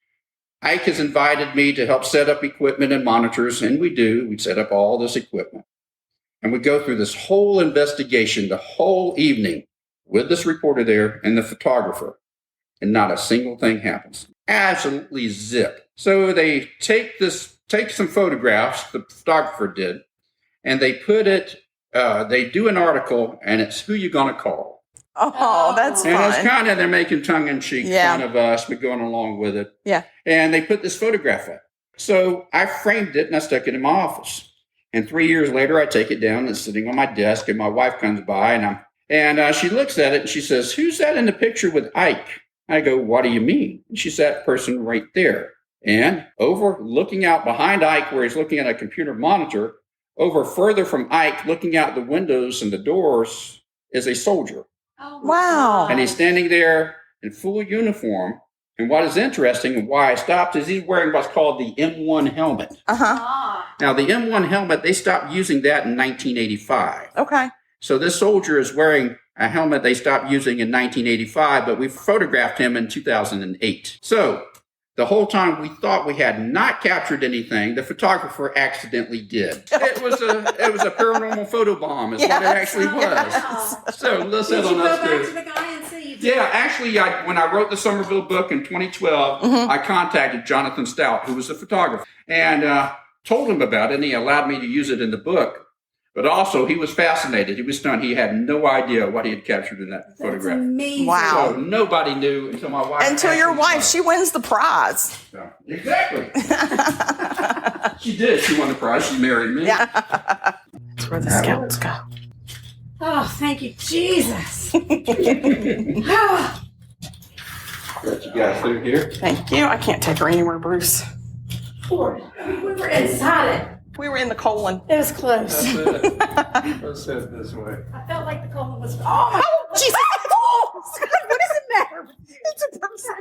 Ike has invited me to help set up equipment and monitors, and we do. We set up all this equipment. And we go through this whole investigation, the whole evening, with this reporter there and the photographer. And not a single thing happens. Absolutely zip. So they take some photographs, the photographer did, and they put it, they do an article, and it's Who You Gonna Call? oh, that's And it's fun. kind of, they're making tongue-in-cheek Yeah. fun of us, but going along with it. Yeah. And they put this photograph up. So I framed it, and I stuck it in my office. And 3 years later, I take it down, and it's sitting on my desk, and my wife comes by, and she looks at it, and she says, "Who's that in the picture with Ike?" I go, "What do you mean?" And she's that person right there. And over, looking out behind Ike, where he's looking at a computer monitor, over further from Ike, looking out the windows and the doors, is a soldier. Oh, Wow. And he's standing there in full uniform. And what is interesting and why I stopped is he's wearing what's called the M1 helmet. Uh-huh. Ah. Now, the M1 helmet, they stopped using that in 1985. Okay. So this soldier is wearing a helmet they stopped using in 1985, but we photographed him in 2008. So the whole time we thought we had not captured anything, the photographer accidentally did. It was a paranormal photobomb is what it actually was. Wow. So listen Did on you go us back there. to the guy and see? Yeah, actually, when I wrote the Somerville book in 2012, I contacted Jonathan Stout, who was the photographer, and told him about it, and he allowed me to use it in the book. But also, he was fascinated. He was stunned. He had no idea what he had captured in that That's photograph. amazing. Wow. So nobody knew until my wife. Until your actually wife, saw she wins the prize. it. So, exactly. She did. She won the prize. She married me. Yeah. That's where the scouts go. Oh, thank you, Jesus. Got you guys through here. Thank you. I can't take her anywhere, Bruce. Lord, we were inside it. We were in the colon. It was close. That's it. Let's head this way. I felt like the colon was. Oh, Jesus. Oh, what does it matter? It's a person.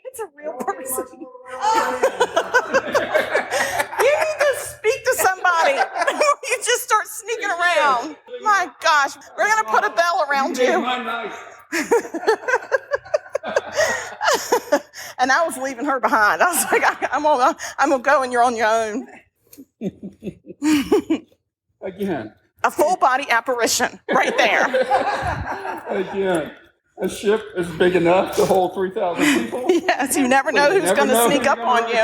It's a real person. You need to speak to somebody. You just start sneaking around. My gosh. We're going to put a bell around you. My knife. And I was leaving her behind. I was like, I'm gonna go and you're on your own. Again. A full body apparition right there. Again. A ship is big enough to hold 3,000 people. Yes, you never know who's going to sneak up on you.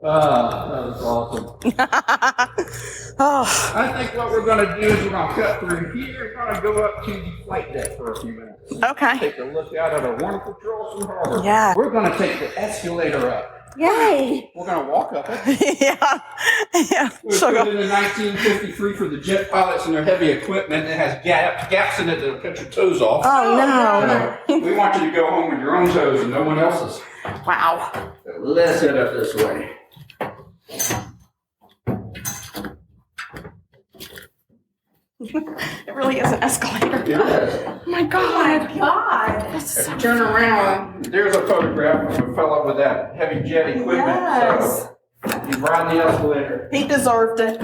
That was awesome. Oh, I think what we're going to do is we're going to cut through here. We're going to go up to the flight deck for a few minutes. okay. Take a look out at our wonderful Charleston Harbor. Yeah. We're going to take the escalator up. yay. We're going to walk up it. Yeah. Yeah. We So put go. it in 1953 for the jet pilots and their heavy equipment. It has gaps in it that'll cut your toes off. Oh, no. We want you to go home with your own toes and no one else's. Wow. So let's head up this way. It really is an escalator. It is. Oh, my God. God. If you turn around, there's a photograph of a fellow with that heavy jet equipment. Yes. So he's riding the escalator. He deserved it.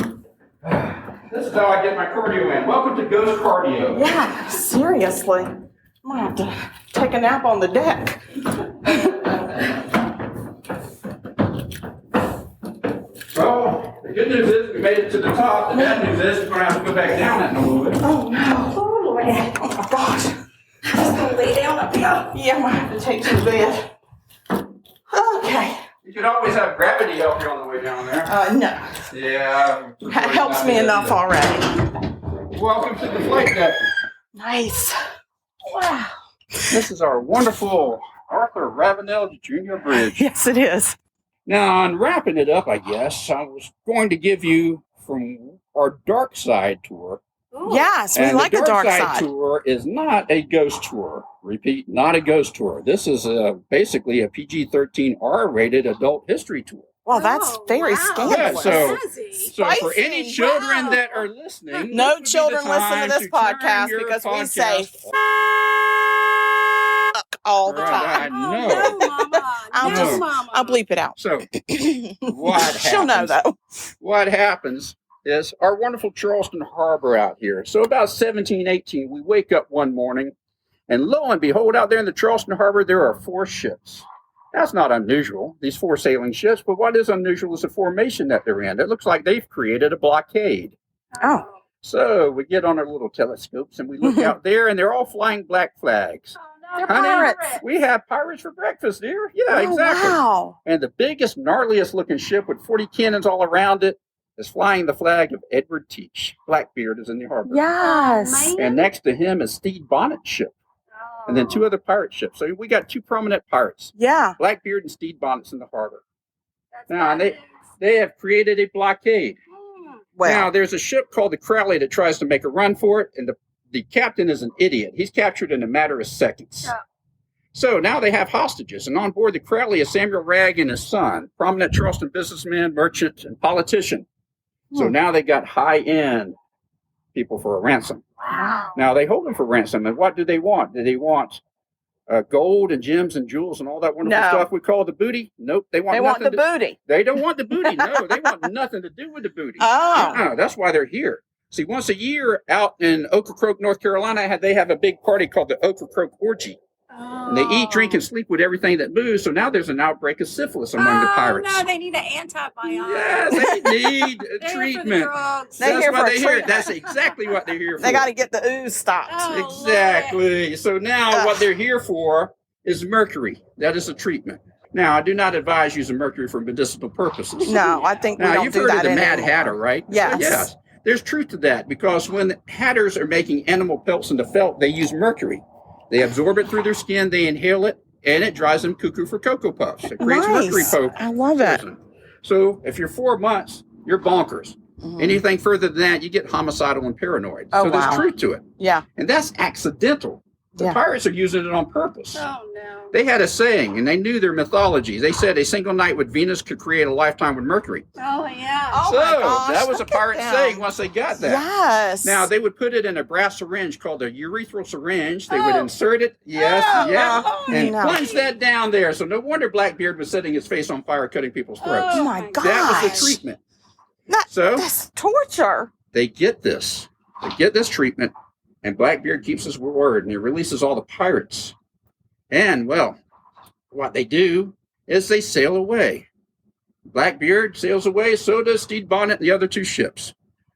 This is how I get my cardio in. Welcome to Ghost Cardio. Yeah, seriously. I'm going to have to take a nap on the deck. Well, the good news is we made it to the top. The bad news is we're going to have to go back down it in a little bit. Oh, no. Oh, Lord. Oh, my gosh. I'm just going to lay down up here. Yeah, I'm going to have to take you to bed. Okay. You could always have gravity help you on the way down there. No. Yeah. That helps me enough already. Welcome to the flight deck. Nice. Wow. This is our wonderful Arthur Ravenel Jr. Bridge. Yes, it is. Now, on wrapping it up, I guess, I was going to give you from our Dark Side tour. Ooh. Yes, we And like the dark Side side. tour is not a ghost tour. Repeat, not a ghost tour. This is basically a PG-13 R-rated adult history tour. Well, that's Oh, very wow. scandalous. Yeah, so- Snazzy. So for Spicy, any children wow. that are listening, No this would be the children listen time to this turn podcast your because we podcast say off. fuck all the Right, time. I know. Oh, no, Mama. I'll No, just- Mama. I'll bleep it out. So what happens? She'll know though. What happens is our wonderful Charleston Harbor out here. So about 1718, we wake up one morning, and lo and behold, out there in the Charleston Harbor, there are 4 ships. That's not unusual, these 4 sailing ships, but what is unusual is the formation that they're in. It looks like they've created a blockade. Oh. So we get on our little telescopes and we look out there, and they're all flying black flags. They're Honey, pirates. we have pirates for breakfast, dear. Yeah, Oh, exactly. wow. And the biggest, gnarliest looking ship with 40 cannons all around it is flying the flag of Edward Teach. Blackbeard is in the harbor. Yes. And next to him is Stede Bonnet's ship. And then 2 other pirate ships. So we got 2 prominent pirates, Yeah. Blackbeard and Stede Bonnet's in the harbor. Now, and they have created a blockade. Well. Now, there's a ship called the Crowley that tries to make a run for it, and the captain is an idiot. He's captured in a matter of seconds. Yeah. So now they have hostages, and on board the Crowley is Samuel Ragg and his son, prominent Charleston businessman, merchant, and politician. So now they got high-end people for a ransom. Wow. Now they hold them for ransom, and what do they want? Do they want gold and gems and jewels and all that wonderful No. stuff we call the booty? Nope, they want They want nothing the to, booty. They don't want the booty. No, they want nothing to do with the booty. Oh. That's why they're here. See, once a year out in Ocracoke, North Carolina, they have a big party called the Ocracoke Orgy. And they eat, drink, and sleep with everything that moves. So now there's an outbreak of syphilis among the pirates. No, they need an antibiotic. Yes, they need treatment. That's They're here for they're here. treatment. That's exactly what they're here for. They got to get the ooze stopped. Oh, Exactly. So now what they're here for is mercury. That is a treatment. Now, I do not advise using mercury for medicinal purposes. No, I think we Now, don't you've do heard that of the Mad anymore. Hatter, right? Yes. So, yes. There's truth to that because when the hatters are making animal pelts into felt, they use mercury. They absorb it through their skin, they inhale it, and it drives them cuckoo for Cocoa Puffs. It creates mercury poke. I love it. So if you're 4 months, you're bonkers. Anything further than that, you get homicidal and paranoid. Oh, so there's wow. truth to it. Yeah. And that's accidental. The Yeah. pirates are using it on purpose. Oh, no. They had a saying, and they knew their mythology. They said a single night with Venus could create a lifetime with Mercury. Oh, yeah. Oh, So my gosh, that was a look at pirate them. saying once they got that. Yes. Now, they would put it in a brass syringe called a urethral syringe. They Oh. would insert it, yes, Oh, yeah, Lord. and No. plunge that down there. So no wonder Blackbeard was setting his face on fire, cutting people's throats. Oh, my gosh. That was the treatment. So That's torture. they get this. They get this treatment, and Blackbeard keeps his word, and he releases all the pirates. And, well, what they do is they sail away. Blackbeard sails away, so does Stede Bonnet and the other 2 ships.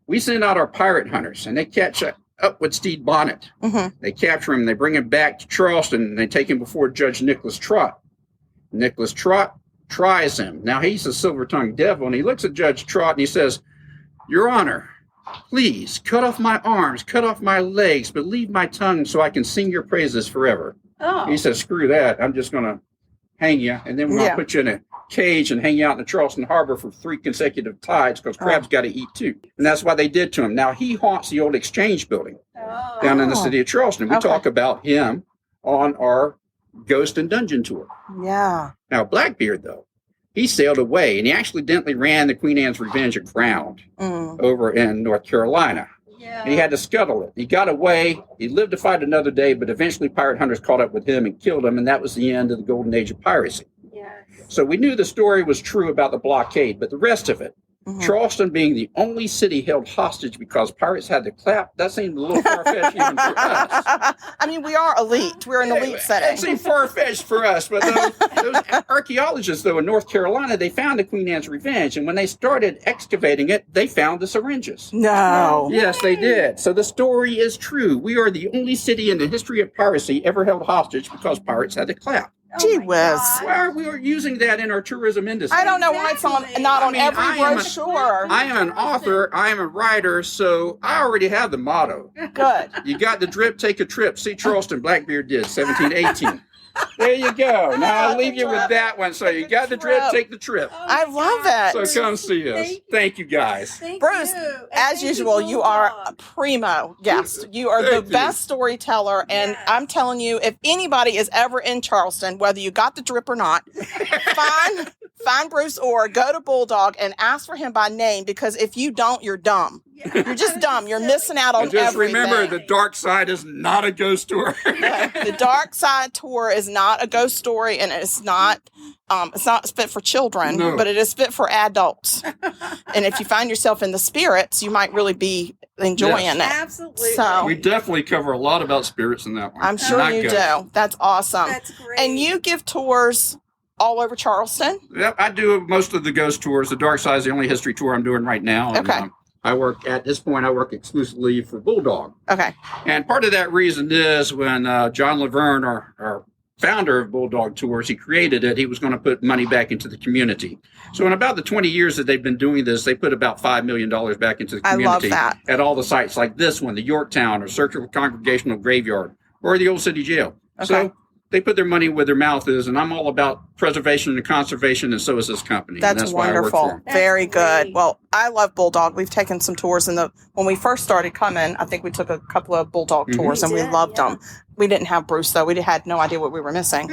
We send out our pirate hunters, and they catch up with Stede Bonnet. They capture him, they bring him back to Charleston, and they take him before Judge Nicholas Trott. Nicholas Trott tries him. Now, he's a silver-tongued devil, and he looks at Judge Trott, and he says, "Your Honor, please cut off my arms, cut off my legs, but leave my tongue so I can sing your praises forever." Oh. He says, "Screw that. I'm just going to hang you, and then we're going to put you in a cage and hang you out in the Charleston Harbor for 3 consecutive tides because crabs got to eat too." And that's what they did to him. Now, he haunts the old exchange building down in the city of Charleston. We talk about him on our Ghost and Dungeon tour. Yeah. Now, Blackbeard, though, he sailed away, and he accidentally ran the Queen Anne's Revenge aground over in North Carolina. Yeah. And he had to scuttle it. He got away. He lived to fight another day, but eventually pirate hunters caught up with him and killed him, and that was the end of the golden age of piracy. Yes. So we knew the story was true about the blockade, but the rest of it, Charleston being the only city held hostage because pirates had to clap, that seemed a little far-fetched even for us. I mean, we are elite. We're an elite It setting. seemed far-fetched for us, but those archaeologists, though, in North Carolina, they found the Queen Anne's Revenge, and when they started excavating it, they found the syringes. No. Yes, they did. So the story is true. We are the only city in the history of piracy ever held hostage because pirates had to clap. Gee my whiz. God. Well, we are using that in our tourism industry. I don't know why it's on, not on every I am a- brochure. I am an author. I am a writer, so I already have the motto. Good. You got the drip, take a trip. See Charleston Blackbeard did, 1718. There you go. Now I'll leave you with that one. So you got the drip, take the trip. I love it. So come see us. Thank you, guys. Thank Bruce, you. And as thank usual, you are Bulldog. a primo guest. You are the Thank you. best storyteller. And Yes. I'm telling you, if anybody is ever in Charleston, whether you got the drip or not, find Bruce or go to Bulldog and ask for him by name, because if you don't, you're dumb. You're just dumb. You're missing out on And just everything. remember, the dark side is not a ghost tour. The Dark Side Tour is not a ghost story, and it's not fit for children, No. but it is fit for adults. And if you find yourself in the spirits, you might really be enjoying Yes. it. Absolutely. So- We definitely cover a lot about spirits in that one. I'm sure Not you ghosts. do. That's awesome. That's great. And you give tours all over Charleston. Yep, I do most of the ghost tours. The Dark Side is the only history tour I'm doing right now. And, Okay. I work at this point. I work exclusively for Bulldog, Okay. and part of that reason is when John Laverne, our founder of Bulldog Tours, he created it. He was going to put money back into the community. So in about the 20 years that they've been doing this, they put about $5 million back into the I love community that. at all the sites like this one, the Yorktown or Circular Congregational Graveyard, or the Old City Jail. Okay. So they put their money where their mouth is, and I'm all about preservation and conservation, and so is this company. That's, and that's why I work for wonderful. 'em. That's Very good. great. Well, I love Bulldog. We've taken some tours when we first started coming. I think we took a couple of Bulldog Mhm. tours, and we We did, loved yeah. them. We didn't have Bruce, though. We had no idea what we were missing.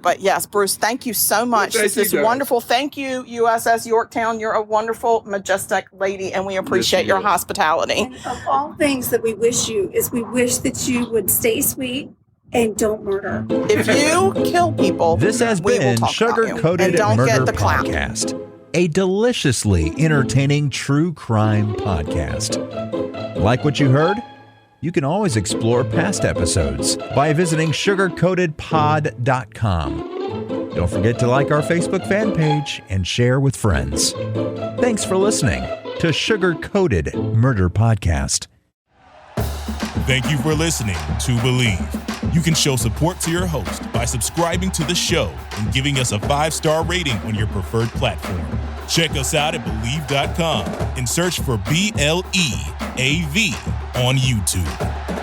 But yes, Bruce, thank you so much. Well, thank This is you, guys. wonderful. Thank you, USS Yorktown. You're a wonderful, majestic lady, and we appreciate you your are. hospitality. And of all things that we wish you is we wish that you would stay sweet and don't murder. If you kill people, This has we will been talk about you. Sugar Coated And don't Murder get the clout. Podcast, a deliciously entertaining true crime podcast. Like what you heard? You can always explore past episodes by visiting sugarcoatedpod.com. Don't forget to like our Facebook fan page and share with friends. Thanks for listening to Sugar Coated Murder Podcast. Thank you for listening to Believe. You can show support to your host by subscribing to the show and giving us a 5-star rating on your preferred platform. Check us out at Believe.com and search for BLEAV on YouTube.